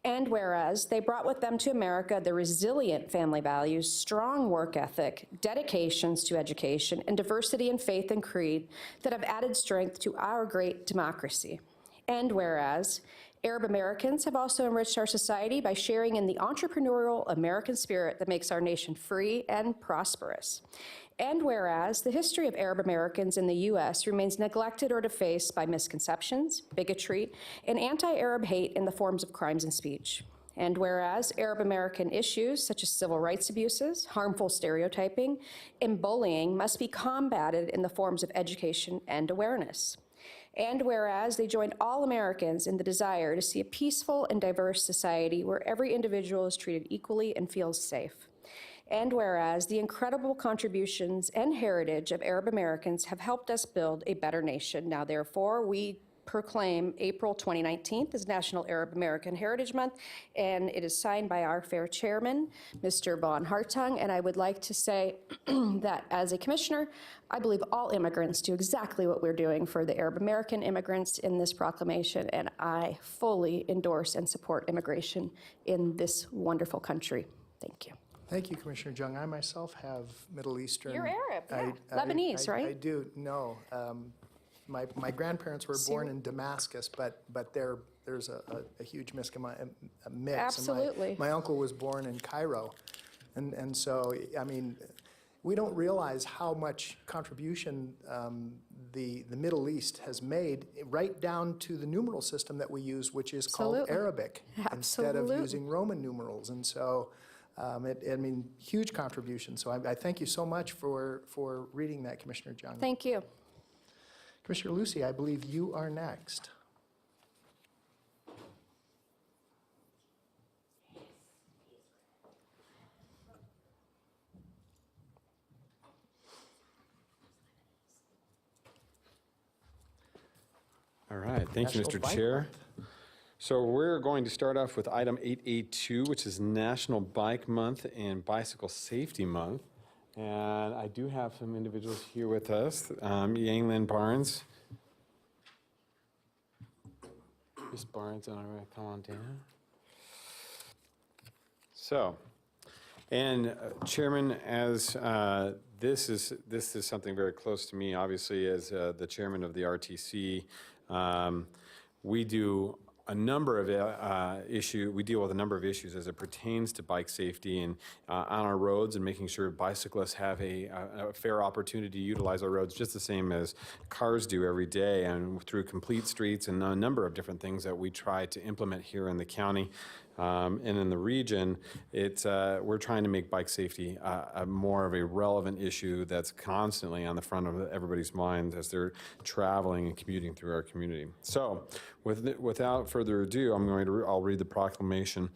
And whereas, they brought with them to America the resilient family values, strong work ethic, dedications to education, and diversity in faith and creed that have added strength to our great democracy. And whereas, Arab Americans have also enriched our society by sharing in the entrepreneurial American spirit that makes our nation free and prosperous. And whereas, the history of Arab Americans in the U.S. remains neglected or defaced by misconceptions, bigotry, and anti-Arab hate in the forms of crimes and speech. And whereas, Arab American issues such as civil rights abuses, harmful stereotyping, and bullying must be combated in the forms of education and awareness. And whereas, they join all Americans in the desire to see a peaceful and diverse society where every individual is treated equally and feels safe. And whereas, the incredible contributions and heritage of Arab Americans have helped us build a better nation. Now, therefore, we proclaim April 2019 as National Arab American Heritage Month, and it is signed by our fair chairman, Mr. Vaughn Hartung. And I would like to say that as a commissioner, I believe all immigrants do exactly what we're doing for the Arab American immigrants in this proclamation, and I fully endorse and support immigration in this wonderful country. Thank you. Thank you, Commissioner Jung. I myself have Middle Eastern. You're Arab, yeah. Lebanese, right? I do. No. My grandparents were born in Damascus, but there's a huge mix. Absolutely. My uncle was born in Cairo. And so, I mean, we don't realize how much contribution the Middle East has made, right down to the numeral system that we use, which is called Arabic, instead of using Roman numerals. And so I mean, huge contribution. So I thank you so much for reading that, Commissioner Jung. Thank you. Commissioner Lucy, I believe you are next. All right, thank you, National Mr. Bike Chair. Month. So we're going to start off with item 8A2, which is National Bike Month and Bicycle Safety Month. And I do have some individuals here with us. Yanglin Barnes. Miss Barnes, all right, come on down. So, and Chairman, as this is something very close to me, obviously, as the chairman of the RTC, we do a number of we deal with a number of issues as it pertains to bike safety and on our roads, and making sure bicyclists have a fair opportunity to utilize our roads just the same as cars do every day, and through complete streets and a number of different things that we try to implement here in the county. And in the region, we're trying to make bike safety a more of a relevant issue that's constantly on the front of everybody's minds as they're traveling and commuting through our community. So, without further ado, I'll read the proclamation.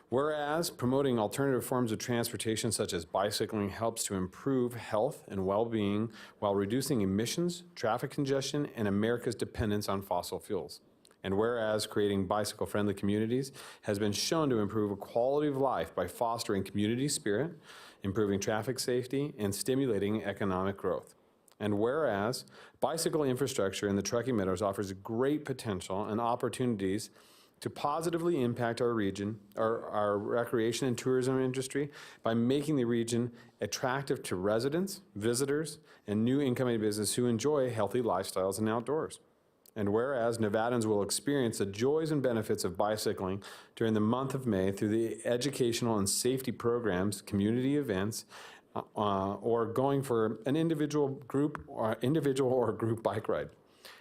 Whereas promoting alternative forms of transportation such as bicycling helps to improve health and well-being while reducing emissions, traffic congestion, and America's dependence on fossil fuels. And whereas creating bicycle-friendly communities has been shown to improve quality of life by fostering community spirit, improving traffic safety, and stimulating economic growth. And whereas bicycle infrastructure in the Truckee Meadows offers great potential and opportunities to positively impact our region, our recreation and tourism industry by making the region attractive to residents, visitors, and new incoming business who enjoy healthy lifestyles and outdoors. And whereas Nevadans will experience the joys and benefits of bicycling during the month of May through the educational and safety programs, community events, or going for an individual or group bike ride.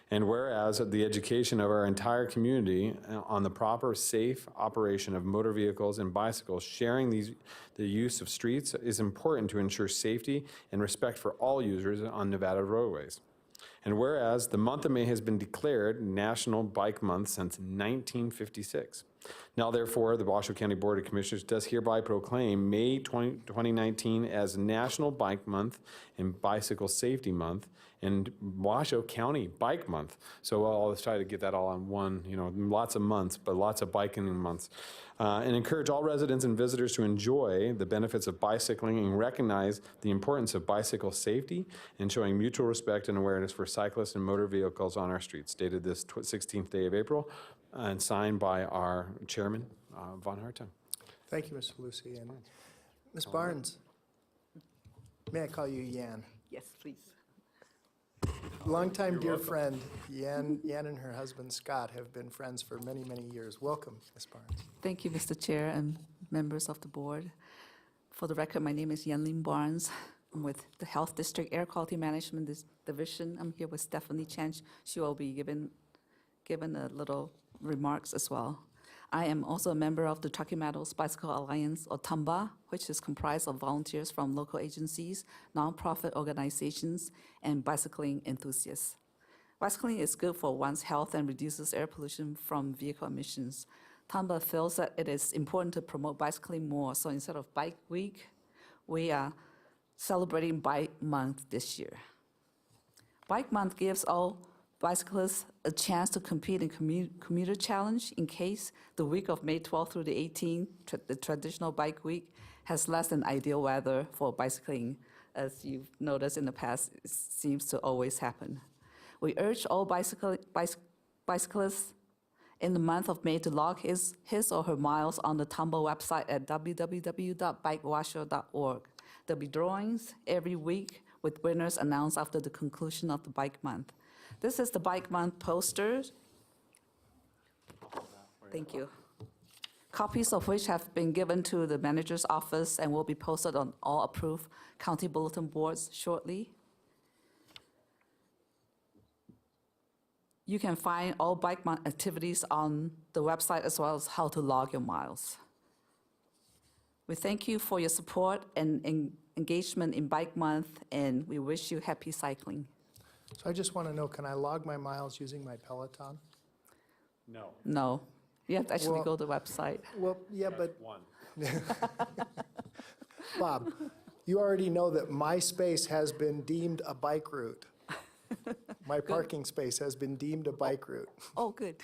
And whereas the education of our entire community on the proper safe operation of motor vehicles and bicycles, sharing the use of streets is important to ensure safety and respect for all users on Nevada roadways. And whereas the month of May has been declared National Bike Month since 1956. Now therefore, the Washoe County Board of Commissioners does hereby proclaim May 2019 as National Bike Month and Bicycle Safety Month and Washoe County Bike Month. So I'll try to get that all on one, lots of months, but lots of biking months. And encourage all residents and visitors to enjoy the benefits of bicycling and recognize the importance of bicycle safety and showing mutual respect and awareness for cyclists and motor vehicles on our streets. Dated this 16th day of April and signed by our chairman, Von Hartung. Thank you, Ms. Lucy. And Ms. Barnes, may I call you Yan? Yes, please. Longtime dear friend, Yan and her husband Scott have been friends for many, many years. Welcome, Ms. Barnes. Thank you, Mr. Chair and members of the board. For the record, my name is Yanlin Barnes. I'm with the Health District Air Quality Management Division. I'm here with Stephanie Chen. She will be given a little remarks as well. I am also a member of the Truckee Meadows Bicycle Alliance, or TUMBA, which is comprised of volunteers from local agencies, nonprofit organizations, and bicycling enthusiasts. Bicycling is good for one's health and reduces air pollution from vehicle emissions. TUMBA feels that it is important to promote bicycling more, so instead of Bike Week, we are celebrating Bike Month this year. Bike Month gives all bicyclists a chance to compete in commuter challenge in case the week of May 12th through the 18th, the traditional bike week, has less than ideal weather for bicycling. As you've noticed in the past, it seems to always happen. We urge all bicyclists in the month of May to log his or her miles on the TUMBA website at www.bikewashoe.org. There'll be drawings every week with winners announced after the conclusion of the Bike Month. This is the Bike Month poster. Thank you. Copies of which have been given to the manager's office and will be posted on all approved county bulletin boards shortly. You can find all Bike Month activities on the website as well as how to log your miles. We thank you for your support and engagement in Bike Month, and we wish you happy cycling. So I just want to know, can I log my miles using my Peloton? No. No, you have to actually Well- go to the website. Well, yeah, but One. Bob, you already know that my space has been deemed a bike route. My parking space has been deemed a bike route. Oh, good.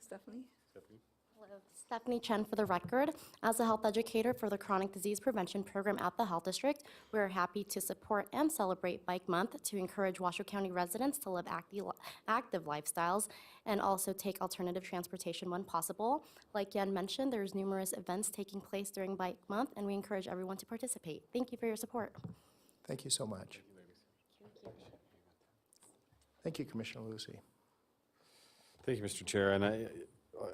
Stephanie? Hello, Stephanie Chen for the record. As a health educator for the Chronic Disease Prevention Program at the Health District, we're happy to support and celebrate Bike Month to encourage Washoe County residents to live active lifestyles and also take alternative transportation when possible. Like Yen mentioned, there's numerous events taking place during Bike Month, and we encourage everyone to participate. Thank you for your support. Thank you so much. Thank you, Commissioner Lucy. Thank you, Mr. Chair, and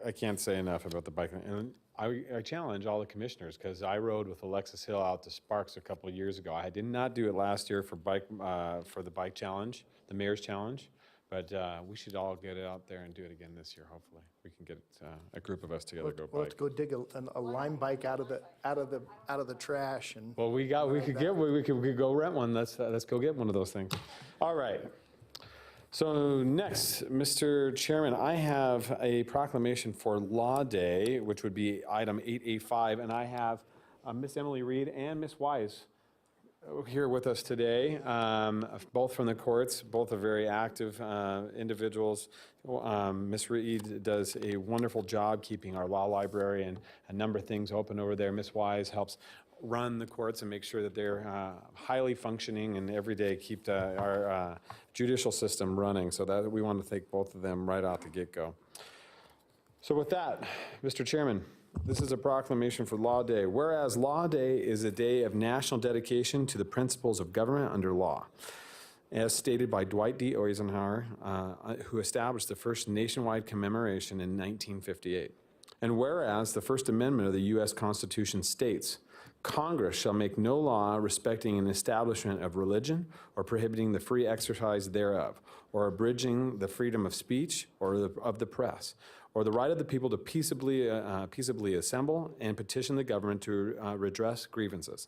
I can't say enough about the bike. And I challenge all the commissioners, because I rode with Alexis Hill out to Sparks a couple of years ago. I did not do it last year for the bike challenge, the mayor's challenge, but we should all get out there and do it again this year. Hopefully, we can get a group of us together to go We'll have to bike. go dig a lime bike out of the trash and. Well, we could go rent one. Let's go get one of those things. All right. So next, Mr. Chairman, I have a proclamation for Law Day, which would be item 885, and I have Miss Emily Reed and Miss Wise here with us today, both from the courts. Both are very active individuals. Miss Reed does a wonderful job keeping our law library and a number of things open over there. Miss Wise helps run the courts and make sure that they're highly functioning and every day keep our judicial system running. So that we want to thank both of them right out the get-go. So with that, Mr. Chairman, this is a proclamation for Law Day. Whereas Law Day is a day of national dedication to the principles of government under law, as stated by Dwight D. Eisenhower, who established the first nationwide commemoration in 1958. And whereas the First Amendment of the U.S. Constitution states, Congress shall make no law respecting an establishment of religion or prohibiting the free exercise thereof, or abridging the freedom of speech or of the press, or the right of the people to peaceably assemble and petition the government to redress grievances.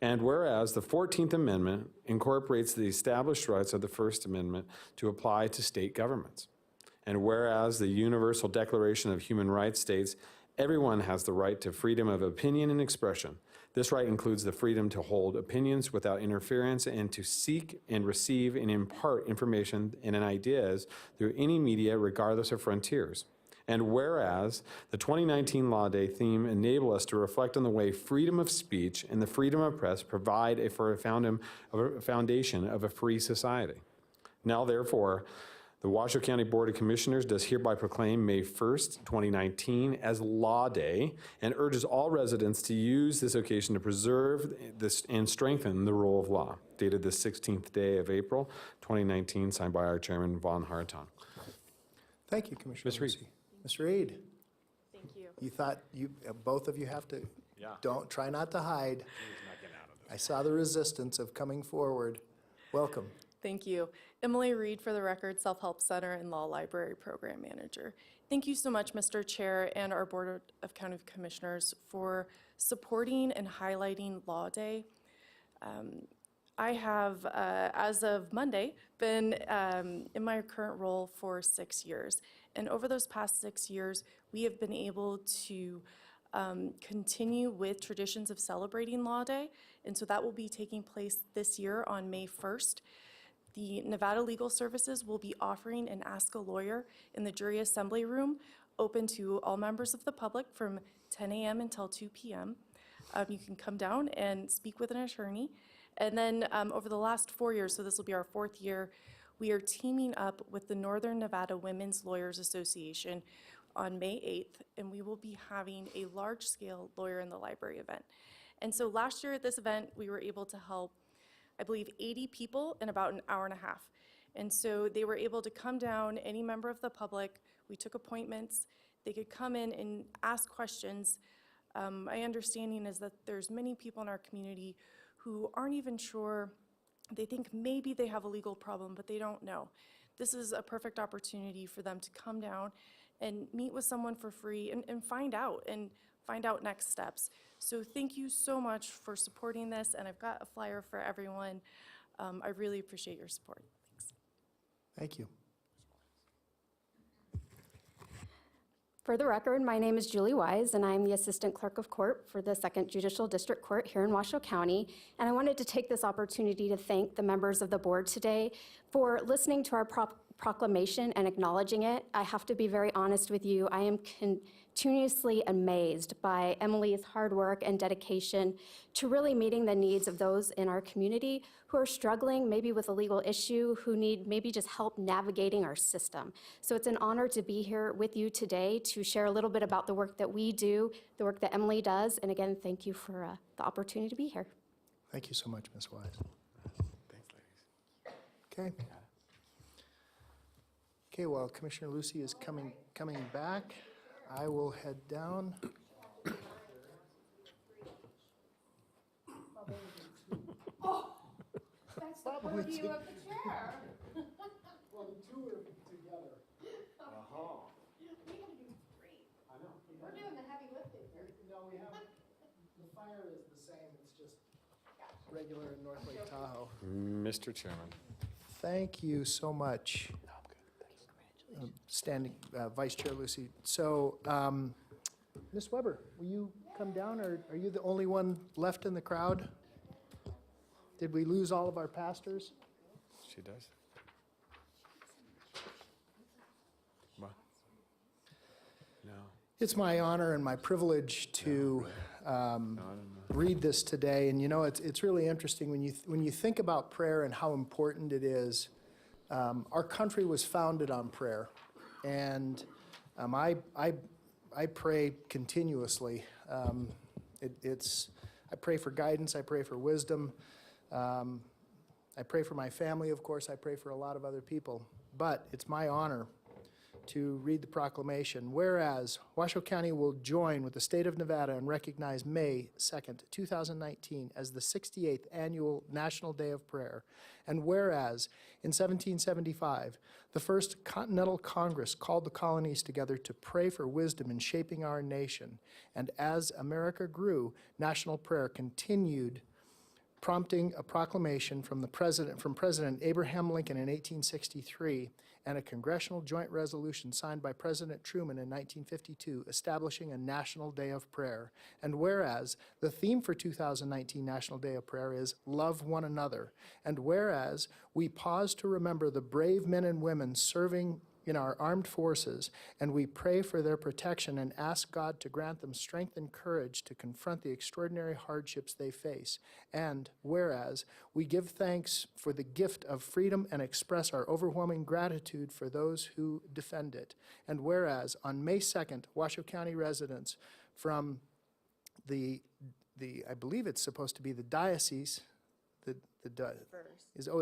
And whereas the 14th Amendment incorporates the established rights of the First Amendment to apply to state governments. And whereas the Universal Declaration of Human Rights states, everyone has the right to freedom of opinion and expression. This right includes the freedom to hold opinions without interference and to seek and receive and impart information and ideas through any media regardless of frontiers. And whereas the 2019 Law Day theme enable us to reflect on the way freedom of speech and the freedom of press provide for a foundation of a free society. Now, therefore, the Washoe County Board of Commissioners does hereby proclaim May 1st, 2019 as Law Day and urges all residents to use this occasion to preserve this and strengthen the rule of law. Dated the 16th day of April, 2019, signed by our Chairman, Von Hartong. Thank you, Commissioner Ms. Reed. Lucy. Ms. Reed, Thank you. you thought both of you have to, Yeah. try not to hide. I saw the resistance of coming forward. Welcome. Thank you. Emily Reed for the record, Self-Help Center and Law Library Program Manager. Thank you so much, Mr. Chair and our Board of County Commissioners for supporting and highlighting Law Day. I have, as of Monday, been in my current role for 6 years. And over those past 6 years, we have been able to continue with traditions of celebrating Law Day. And so that will be taking place this year on May 1st. The Nevada Legal Services will be offering an Ask a Lawyer in the jury assembly room, open to all members of the public from 10 a.m. until 2 p.m. You can come down and speak with an attorney. And then over the last 4 years, so this will be our 4th year, we are teaming up with the Northern Nevada Women's Lawyers Association on May 8th, and we will be having a large-scale Lawyer in the Library event. And so last year at this event, we were able to help, I believe, 80 people in about an hour and a half. And so they were able to come down, any member of the public, we took appointments, they could come in and ask questions. My understanding is that there's many people in our community who aren't even sure, they think maybe they have a legal problem, but they don't know. This is a perfect opportunity for them to come down and meet with someone for free and find out find out next steps. So thank you so much for supporting this, and I've got a flyer for everyone. I really appreciate your support. Thanks. Thank you. For the record, my name is Julie Wise, and I'm the Assistant Clerk of Court for the 2nd Judicial District Court here in Washoe County. And I wanted to take this opportunity to thank the members of the board today for listening to our proclamation and acknowledging it. I have to be very honest with you. I am continuously amazed by Emily's hard work and dedication to really meeting the needs of those in our community who are struggling maybe with a legal issue, who need maybe just help navigating our system. So it's an honor to be here with you today to share a little bit about the work that we do, the work that Emily does, and again, thank you for the opportunity to be here. Thank you so much, Ms. Wise. Thanks, ladies. Okay. Okay, while Commissioner Lucy is coming back, I will head down. Oh, that's the purview of the chair. Well, the two are together. We can do three. I know. We're doing the heavy lifting here. No, we have, the fire is the same, it's just regular in North Lake Tahoe. Mr. Chairman. Thank you so much. Standing Vice Chair Lucy. So, Ms. Weber, will you come down, or are you the only one left in the crowd? Did we lose all of our pastors? She does. What? No. It's my honor and my privilege to read this today. And you know, it's really interesting when you think about prayer and how important it is. Our country was founded on prayer, and I pray continuously. I pray for guidance. I pray for wisdom. I pray for my family, of course. I pray for a lot of other people. But it's my honor to read the proclamation. Whereas Washoe County will join with the state of Nevada and recognize May 2nd, 2019 as the 68th Annual National Day of Prayer. And whereas in 1775, the First Continental Congress called the colonies together to pray for wisdom in shaping our nation. And as America grew, national prayer continued, prompting a proclamation from President Abraham Lincoln in 1863 and a congressional joint resolution signed by President Truman in 1952 establishing a National Day of Prayer. And whereas the theme for 2019 National Day of Prayer is Love One Another, and whereas we pause to remember the brave men and women serving in our armed forces, and we pray for their protection and ask God to grant them strength and courage to confront the extraordinary hardships they face. And whereas we give thanks for the gift of freedom and express our overwhelming gratitude for those who defend it. And whereas on May 2nd, Washoe County residents from the I believe it's supposed to be the diocese, it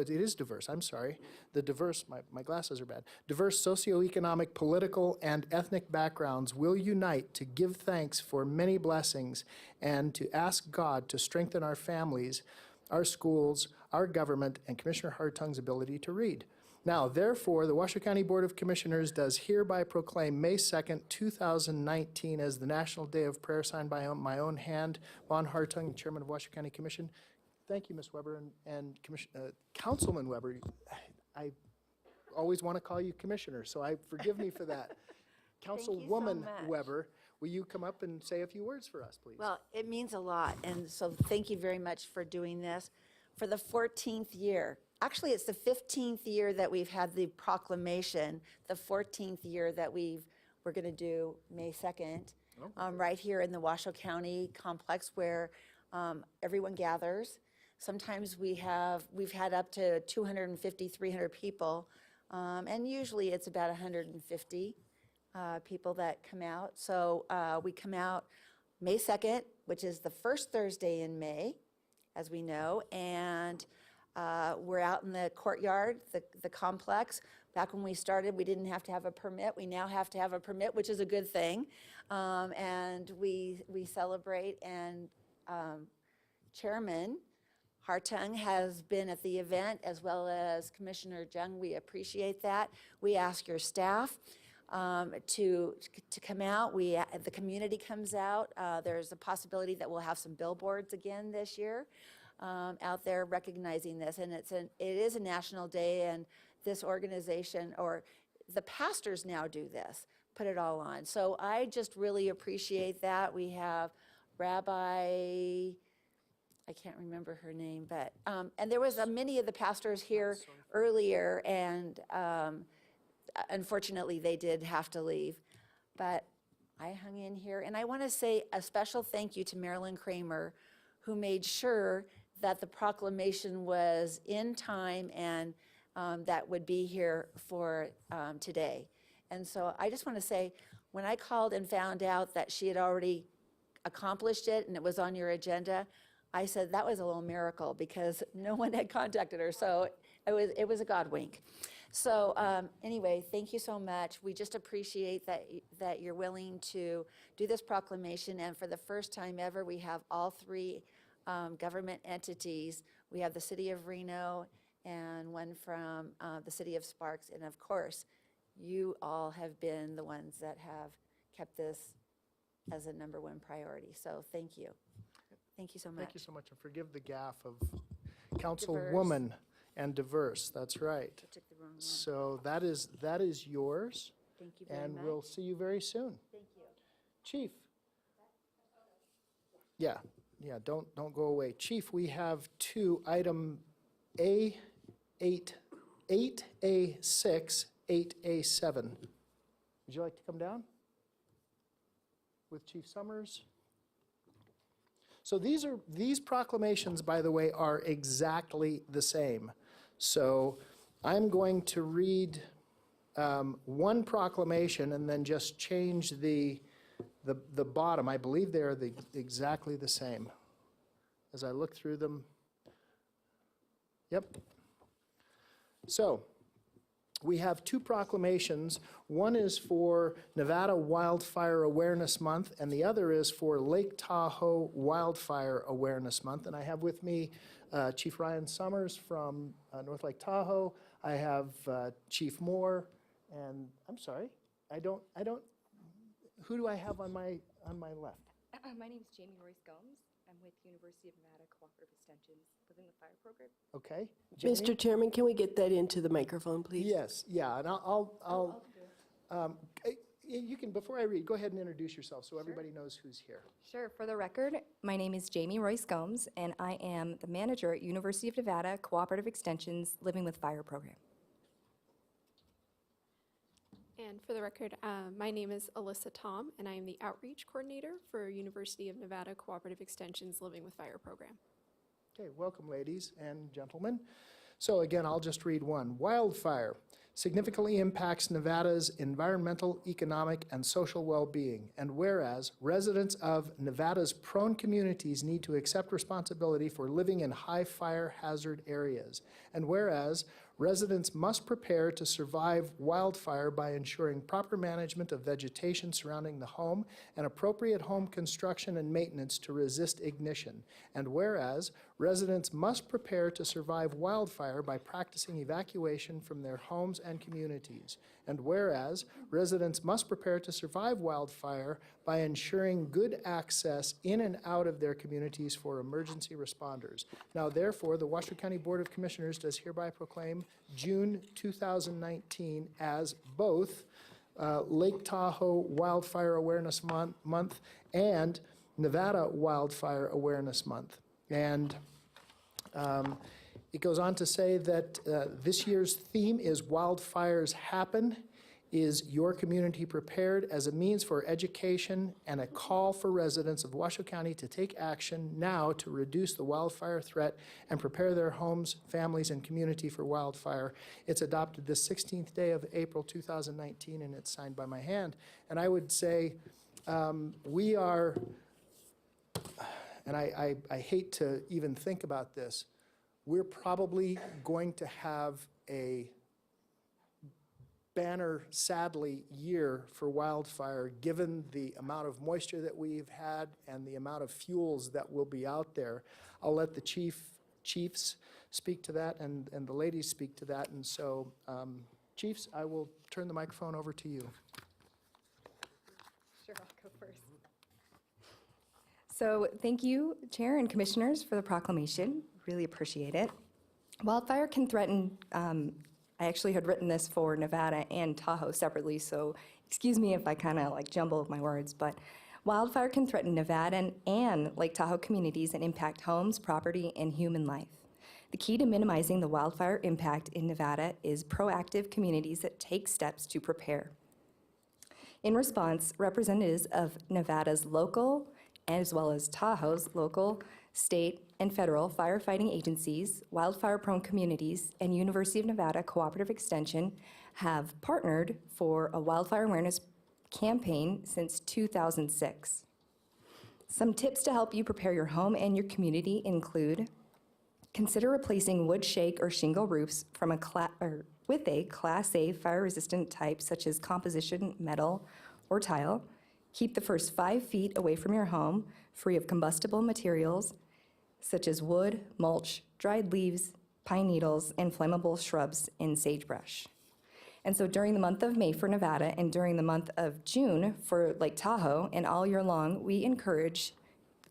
is diverse, I'm sorry. The diverse, my glasses are bad. Diverse socioeconomic, political, and ethnic backgrounds will unite to give thanks for many blessings and to ask God to strengthen our families, our schools, our government, and Commissioner Hartung's ability to read. Now, therefore, the Washoe County Board of Commissioners does hereby proclaim May 2nd, 2019 as the National Day of Prayer, signed by my own hand, Juan Hartung, Chairman of Washoe County Commission. Thank you, Ms. Weber, and Councilman Weber. I always want to call you Commissioner, so forgive me for that. Councilwoman Weber, will you come up and say a few words for us, please? Well, it means a lot, and so thank you very much for doing this. For the 14th year, actually it's the 15th year that we've had the proclamation, the 14th year that we're going to do May 2nd, right here in the Washoe County complex where everyone gathers. Sometimes we've had up to 250, 300 people, and usually it's about 150 people that come out. So we come out May 2nd, which is the first Thursday in May, as we know, and we're out in the courtyard, the complex. Back when we started, we didn't have to have a permit. We now have to have a permit, which is a good thing, and we celebrate, and Chairman Hartung has been at the event, as well as Commissioner Jung. We appreciate that. We ask your staff to come out. The community comes out. There's a possibility that we'll have some billboards again this year out there recognizing this. And it is a national day, and this organization, or the pastors now do this, put it all on. So I just really appreciate that. We have Rabbi, I can't remember her name, but, and there was many of the pastors here earlier, and unfortunately they did have to leave. But I hung in here, and I want to say a special thank you to Marilyn Kramer, who made sure that the proclamation was in time and that would be here for today. And so I just want to say, when I called and found out that she had already accomplished it and it was on your agenda, I said that was a little miracle, because no one had contacted her. So it was a God wink. So anyway, thank you so much. We just appreciate that you're willing to do this proclamation. And for the first time ever, we have all three government entities. We have the City of Reno and one from the City of Sparks. And of course, you all have been the ones that have kept this as a #1 priority. So thank you. Thank you so much. Thank you so much, and forgive the gaffe of Councilwoman and diverse. That's right. I took the wrong one. So that is yours, Thank you very much. and we'll see you very soon. Thank you. Chief. Yeah, don't go away. Chief, we have item A8, 8A6, 8A7. Would you like to come down with Chief Summers? So these proclamations, by the way, are exactly the same. So I'm going to read one proclamation and then just change the bottom. I believe they are exactly the same. As I look through them. Yep. So we have two proclamations. One is for Nevada Wildfire Awareness Month, and the other is for Lake Tahoe Wildfire Awareness Month. And I have with me Chief Ryan Summers from North Lake Tahoe. I have Chief Moore, and I'm sorry, I don't. Who do I have on my left? My name is Jamie Royce Gomes. I'm with University of Nevada Cooperative Extension's Living with Fire program. Okay. Mr. Chairman, can we get that into the microphone, please? Yes, yeah, and you can, before I read, go ahead and introduce yourself so everybody knows who's here. Sure. For the record, my name is Jamie Royce Gomes, and I am the manager at University of Nevada Cooperative Extension's Living with Fire program. And for the record, my name is Alyssa Tom, and I am the Outreach Coordinator for University of Nevada Cooperative Extension's Living with Fire program. Okay, welcome, ladies and gentlemen. So again, I'll just read one. Wildfire significantly impacts Nevada's environmental, economic, and social well-being. And whereas residents of Nevada's prone communities need to accept responsibility for living in high fire hazard areas. And whereas residents must prepare to survive wildfire by ensuring proper management of vegetation surrounding the home and appropriate home construction and maintenance to resist ignition. And whereas residents must prepare to survive wildfire by practicing evacuation from their homes and communities. And whereas residents must prepare to survive wildfire by ensuring good access in and out of their communities for emergency responders. Now, therefore, the Washoe County Board of Commissioners does hereby proclaim June 2019 as both Lake Tahoe Wildfire Awareness Month and Nevada Wildfire Awareness Month. And it goes on to say that this year's theme is Wildfires Happen. Is your community prepared as a means for education and a call for residents of Washoe County to take action now to reduce the wildfire threat and prepare their homes, families, and community for wildfire? It's adopted the 16th day of April 2019, and it's signed by my hand. And I would say we are, and I hate to even think about this, we're probably going to have a banner, sadly, year for wildfire, given the amount of moisture that we've had and the amount of fuels that will be out there. I'll let the chiefs speak to that and the ladies speak to that. And so, Chiefs, I will turn the microphone over to you. Sure, I'll go first. So thank you, Chair and Commissioners, for the proclamation. Really appreciate it. Wildfire can threaten, I actually had written this for Nevada and Tahoe separately, so excuse me if I kind of like jumble my words, but wildfire can threaten Nevada and Lake Tahoe communities and impact homes, property, and human life. The key to minimizing the wildfire impact in Nevada is proactive communities that take steps to prepare. In response, representatives of Nevada's local, as well as Tahoe's local, state, and federal firefighting agencies, wildfire-prone communities, and University of Nevada Cooperative Extension have partnered for a wildfire awareness campaign since 2006. Some tips to help you prepare your home and your community include: consider replacing wood shake or shingle roofs from with a Class A fire-resistant type such as composition, metal, or tile. Keep the first 5 feet away from your home, free of combustible materials such as wood, mulch, dried leaves, pine needles, and flammable shrubs and sagebrush. And so during the month of May for Nevada and during the month of June for Lake Tahoe and all year long, we encourage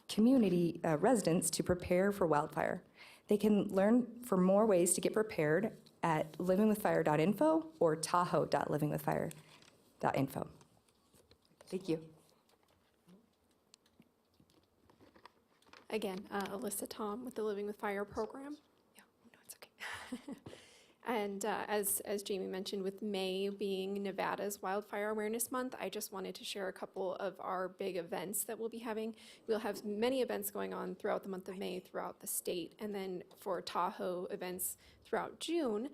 community residents to prepare for wildfire. They can learn for more ways to get prepared at livingwithfire.info or tahoe.livingwithfire.info. Thank you. Again, Alyssa Tom with the Living with Fire program. Yeah, no, it's okay. And as Jamie mentioned, with May being Nevada's Wildfire Awareness Month, I just wanted to share a couple of our big events that we'll be having. We'll have many events going on throughout the month of May throughout the state, and then for Tahoe events throughout June,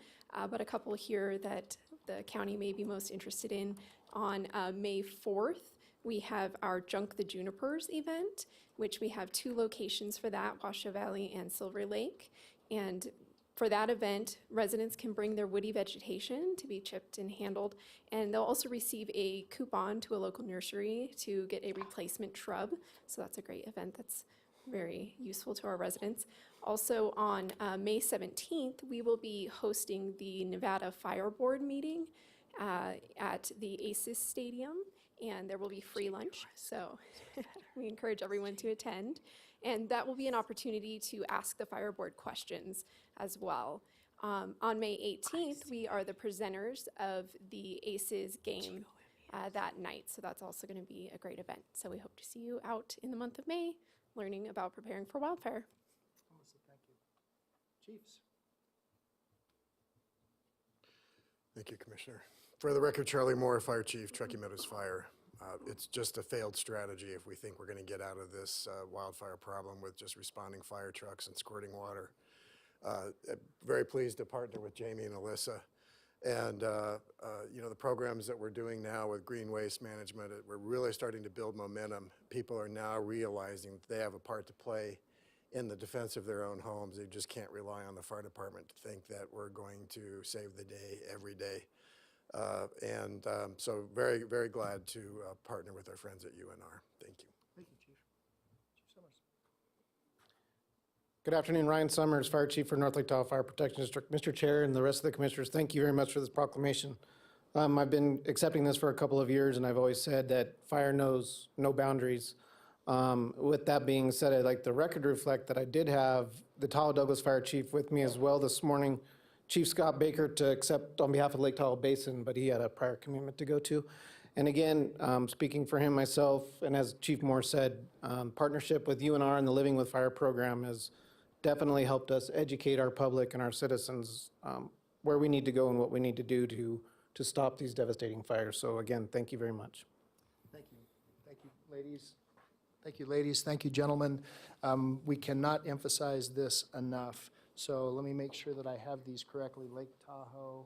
but a couple here that the county may be most interested in. On May 4th, we have our Junk the Junipers event, which we have 2 locations for that, Washoe Valley and Silver Lake. And for that event, residents can bring their woody vegetation to be chipped and handled, and they'll also receive a coupon to a local nursery to get a replacement shrub. So that's a great event that's very useful to our residents. Also on May 17th, we will be hosting the Nevada Fire Board meeting at the ACES Stadium, and there will be free lunch, so we encourage everyone to attend. And that will be an opportunity to ask the Fire Board questions as well. On May 18th, we are the presenters of the ACES game that night, so that's also going to be a great event. So we hope to see you out in the month of May learning about preparing for wildfire. Thank you. Chiefs. Thank you, Commissioner. For the record, Charlie Moore, Fire Chief, Truckee Meadows Fire. It's just a failed strategy if we think we're going to get out of this wildfire problem with just responding fire trucks and squirting water. Very pleased to partner with Jamie and Alyssa. And, you know, the programs that we're doing now with green waste management, we're really starting to build momentum. People are now realizing that they have a part to play in the defense of their own homes. They just can't rely on the fire department to think that we're going to save the day every day. So very, very glad to partner with our friends at UNR. Thank you. Thank you, Chief. Chief Summers. Good afternoon, Ryan Summers, Fire Chief for North Lake Tahoe Fire Protection District. Mr. Chair and the rest of the commissioners, thank you very much for this proclamation. I've been accepting this for a couple of years, and I've always said that fire knows no boundaries. With that being said, I'd like the record to reflect that I did have the Tahoe Douglas Fire Chief with me as well this morning, Chief Scott Baker, to accept on behalf of Lake Tahoe Basin, but he had a prior commitment to go to. And again, speaking for him, myself, and as Chief Moore said, partnership with UNR and the Living with Fire program has definitely helped us educate our public and our citizens where we need to go and what we need to do to stop these devastating fires. So again, thank you very much. Thank you. Thank you, ladies. Thank you, ladies. Thank you, gentlemen. We cannot emphasize this enough. So let me make sure that I have these correctly. Lake Tahoe.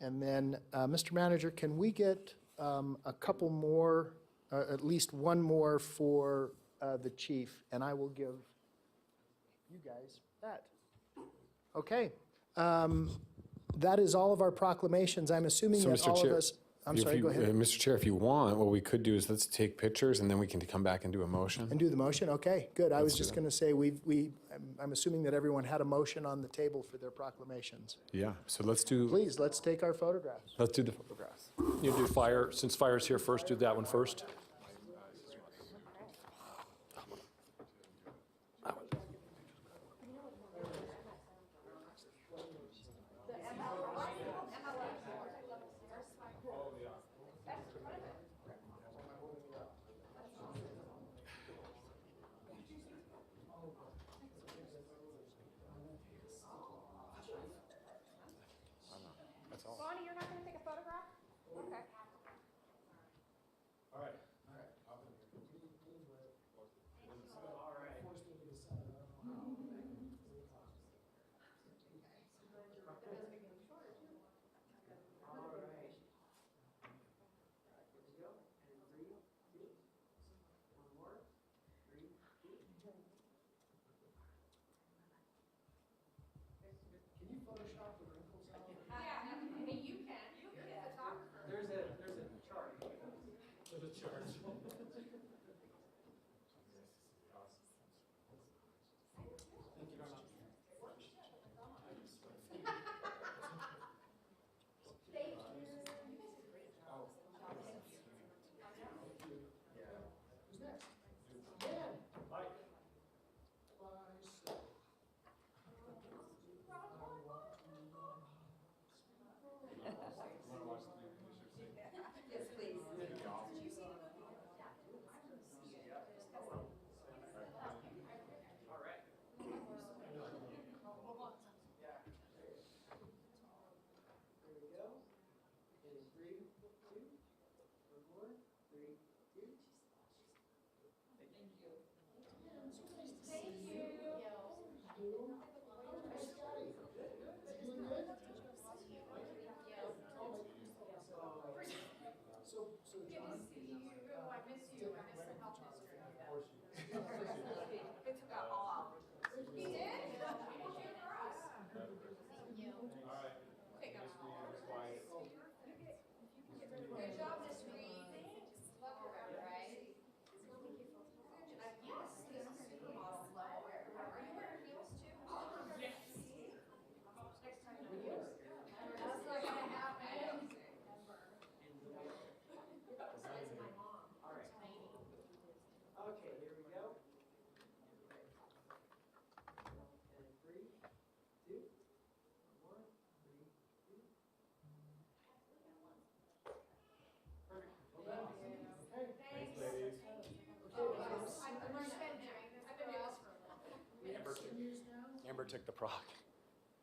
And then, Mr. Manager, can we get a couple more, at least one more for the chief? And I will give you guys that. Okay. That is all of our proclamations. I'm assuming So, that Mr. all Chair. of us. I'm If sorry, you- go ahead. Mr. Chair, if you want, what we could do is let's take pictures and then we can come back and do a motion. And do the motion? Okay, good. I was Let's do just that. going to say, I'm assuming that everyone had a motion on the table for their proclamations. Yeah, so let's do Please, let's take our photographs. the photographs. You do fire, since fire's here first, do that one first. Bonnie, you're not going to take a photograph? Okay. All right. Amber took the proc.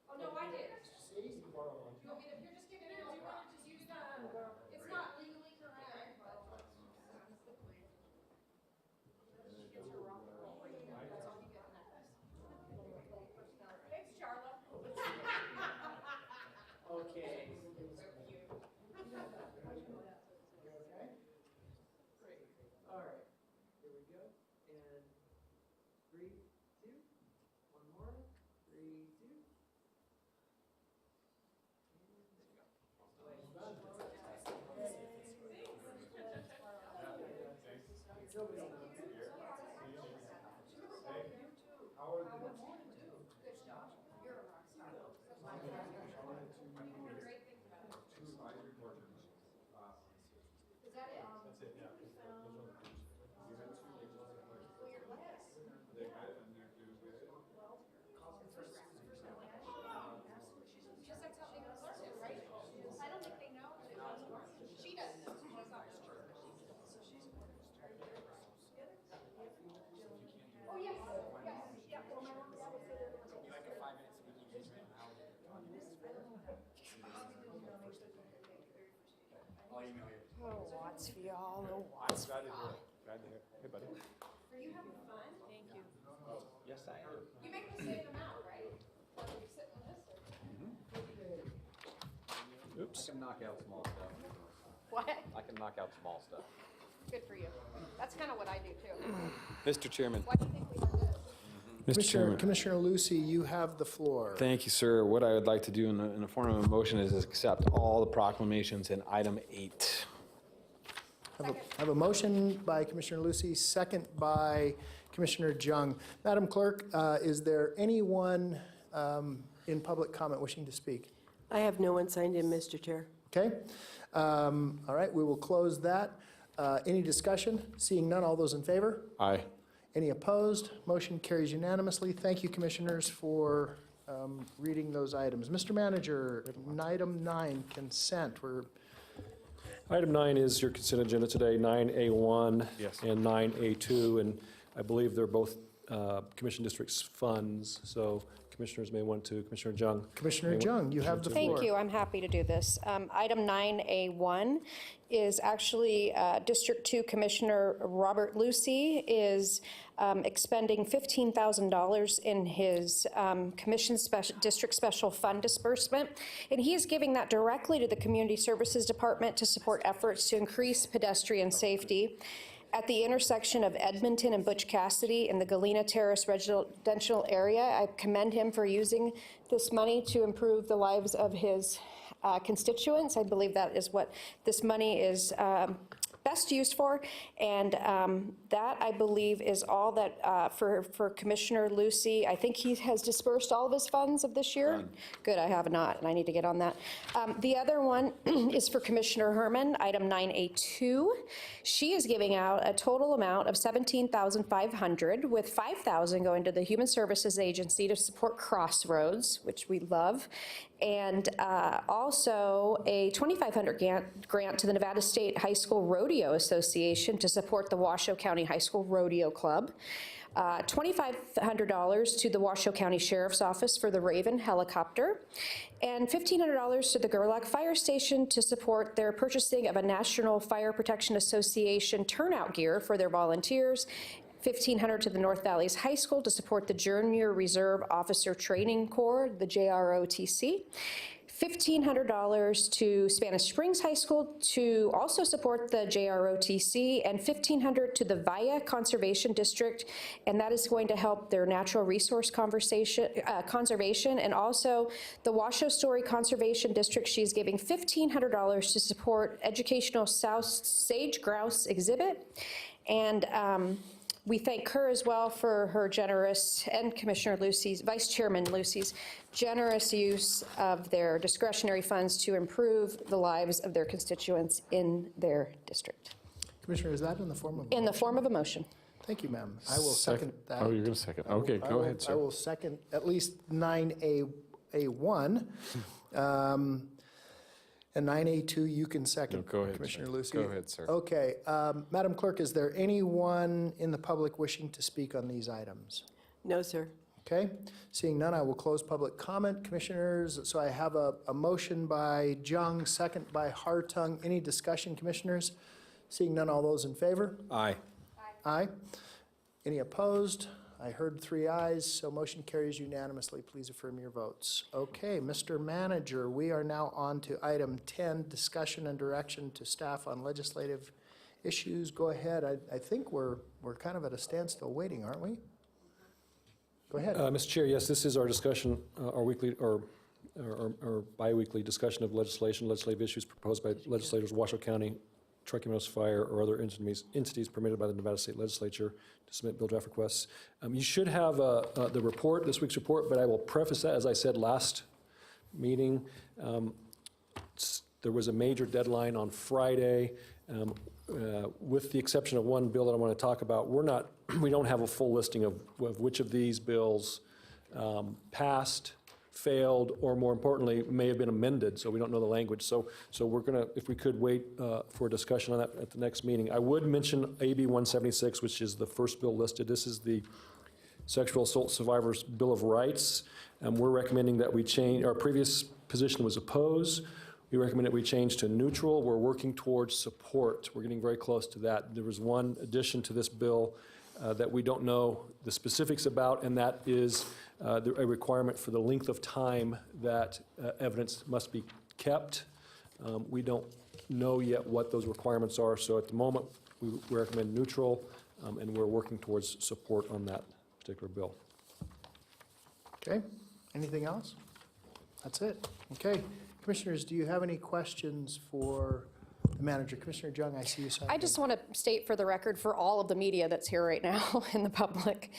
Oh, no, I did. You want me to, if you're just giving it, do you want to just use it's not legally correct, but. Thanks, Charlotte. Okay. All right, here we go. And 3, 2, one more. 3, 2. Is that it? That's it, yeah. Just like something important, right? I don't think they know. She doesn't know. She knows not true. Oh, yes, yes, yeah. Well, my mom and dad would say they're gonna You like a 5-minute speaking engagement? I'll email you. Oh, Watts for y'all, oh, Watts for Glad to hear y'all. it. Glad to hear it. Hey, buddy. Are you having fun? Thank you. Yes, I am. You make me say them out, right? Whether you're sitting on this or. Oops. I can knock out small stuff. What? I can knock out small stuff. Good for you. That's kind of what I do too. Mr. Chairman. Why do you think we do this? Chairman. Commissioner Lucy, you have the floor. Thank you, sir. What I would like to do in the form of a motion is accept all the proclamations in item 8. I have a motion by Commissioner Lucy, second by Commissioner Jung. Madam Clerk, is there anyone in public comment wishing to speak? I have no one signed in, Mr. Chair. Okay. All right, we will close that. Any discussion? Seeing none, all those in favor? Aye. Any opposed? Motion carries unanimously. Thank you, Commissioners, for reading those items. Mr. Manager, item 9, consent. Item 9 is your consent agenda today, 9A1 Yes. and 9A2, and I believe they're both Commission District's funds, so Commissioners may want to, Commissioner Jung. Commissioner Jung, you have the floor. Thank you, I'm happy to do this. Item 9A1 is actually District 2 Commissioner Robert Lucy is expending $15,000 in his district special fund disbursement, and he is giving that directly to the Community Services Department to support efforts to increase pedestrian safety at the intersection of Edmonton and Butch Cassidy in the Galena Terrace residential area. I commend him for using this money to improve the lives of his constituents. I believe that is what this money is best used for, and that, I believe, is all that for Commissioner Lucy. I think he has dispersed all of his funds of this year. Good, I have not, and I need to get on that. The other one is for Commissioner Herman, item 9A2. She is giving out a total amount of $17,500, with $5,000 going to the Human Services Agency to support Crossroads, which we love, and also a $2,500 grant to the Nevada State High School Rodeo Association to support the Washoe County High School Rodeo Club, $2,500 to the Washoe County Sheriff's Office for the Raven helicopter, and $1,500 to the Gerlach Fire Station to support their purchasing of a National Fire Protection Association turnout gear for their volunteers, $1,500 to the North Valleys High School to support the Junior Reserve Officer Training Corps, the JROTC, $1,500 to Spanish Springs High School to also support the JROTC, and $1,500 to the Vaya Conservation District, and that is going to help their natural resource conservation, and also the Washoe Story Conservation District. She's giving $1,500 to support educational South Sage Grouse exhibit, and we thank her as well for her generous, and Commissioner Lucy's, Vice Chairman Lucy's generous use of their discretionary funds to improve the lives of their constituents in their district. Commissioner, is that in the form of? In the form of a motion. Thank you, ma'am. I will second that. Oh, you're going to second. Okay, go ahead, sir. I will second at least 9A1. And 9A2, you can second, No, go ahead, Commissioner sir. Lucy. Go ahead, sir. Okay. Madam Clerk, is there anyone in the public wishing to speak on these items? No, sir. Okay. Seeing none, I will close public comment. Commissioners, so I have a motion by Jung, second by Hartung. Any discussion, Commissioners? Seeing none, all those in favor? Aye. Aye. Any opposed? I heard 3 ayes, so motion carries unanimously. Please affirm your votes. Okay, Mr. Manager, we are now on to item 10, discussion and direction to staff on legislative issues. Go ahead. I think we're kind of at a standstill waiting, aren't we? Go ahead. Mr. Chair, yes, this is our discussion, our weekly or bi-weekly discussion of legislative issues proposed by legislators of Washoe County, Truckee Meadows Fire, or other entities permitted by the Nevada State Legislature to submit bill draft requests. You should have the report, this week's report, but I will preface that, as I said last meeting, there was a major deadline on Friday. With the exception of one bill that I want to talk about, we don't have a full listing of which of these bills passed, failed, or more importantly, may have been amended, so we don't know the language. So we're gonna, if we could wait for a discussion on that at the next meeting. I would mention AB 176, which is the first bill listed. This is the Sexual Assault Survivors Bill of Rights. We're recommending that we change, our previous position was oppose. We recommend that we change to neutral. We're working towards support. We're getting very close to that. There was one addition to this bill that we don't know the specifics about, and that is a requirement for the length of time that evidence must be kept. We don't know yet what those requirements are, so at the moment we recommend neutral, and we're working towards support on that particular bill. Okay, anything else? That's it. Okay, commissioners, do you have any questions for the manager? Commissioner Jung, I see you signed I in. just want to state for the record for all of the media that's here right now in the public,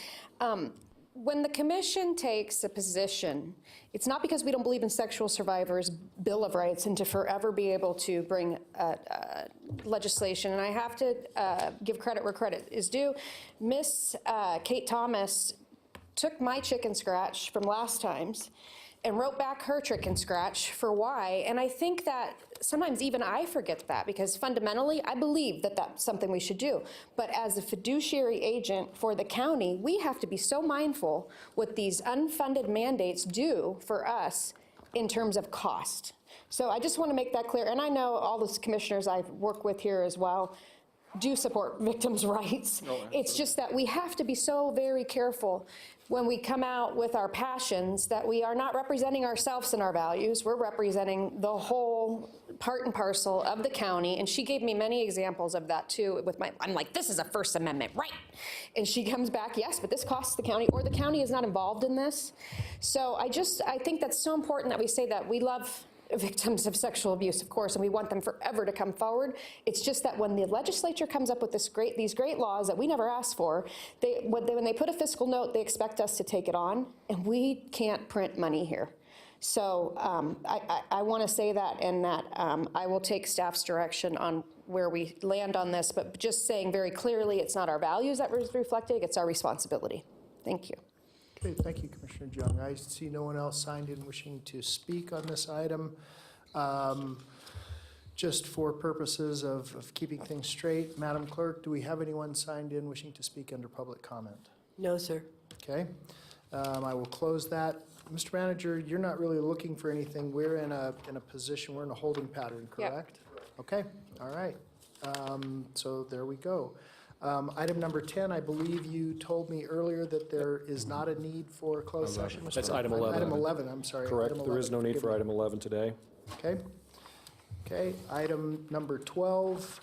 when the commission takes a position, it's not because we don't believe in sexual survivors' Bill of Rights and to forever be able to bring legislation. And I have to give credit where credit is due. Miss Kate Thomas took my chicken scratch from last time's and wrote back her chicken scratch for why. And I think that sometimes even I forget that, because fundamentally I believe that that's something we should do. But as a fiduciary agent for the county, we have to be so mindful what these unfunded mandates do for us in terms of cost. So I just want to make that clear. And I know all the commissioners I've worked with here as well do support victims' rights. It's just that we have to be so very careful when we come out with our passions that we are not representing ourselves and our values. We're representing the whole part and parcel of the county. And she gave me many examples of that too. I'm like, this is a First Amendment right. And she comes back, yes, but this costs the county, or the county is not involved in this. So I think that's so important that we say that we love victims of sexual abuse, of course, and we want them forever to come forward. It's just that when the legislature comes up with these great laws that we never asked for, when they put a fiscal note, they expect us to take it on, and we can't print money here. So I want to say that, and that I will take staff's direction on where we land on this, but just saying very clearly it's not our values that was reflected, it's our responsibility. Thank you. Okay, thank you, Commissioner Jung. I see no one else signed in wishing to speak on this item. Just for purposes of keeping things straight, Madam Clerk, do we have anyone signed in wishing to speak under public comment? No, sir. Okay, I will close that. Mr. Manager, you're not really looking for anything. We're in a position, we're in a holding pattern, correct? Yep. Okay, all right. So there we go. Item number 10, I believe you told me earlier that there is not a need for closed session. Mr. That's item 11. Item 11, I'm sorry. Correct. Item There is 11. no need for Forgive me. item 11 today. Okay. Okay, item number 12,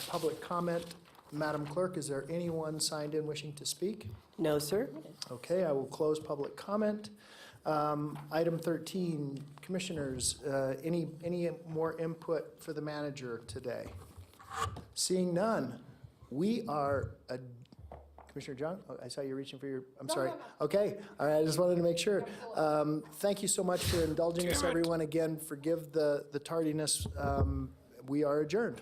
public comment. Madam Clerk, is there anyone signed in wishing to speak? No, sir. Okay, I will close public comment. Item 13, commissioners, any more input for the manager today? Seeing none, we are, Commissioner Jung, oh, I saw you reaching for your, I'm sorry. Okay, all right, I just wanted to make sure. Thank you so much for indulging us, everyone. Again, forgive the tardiness. We are adjourned.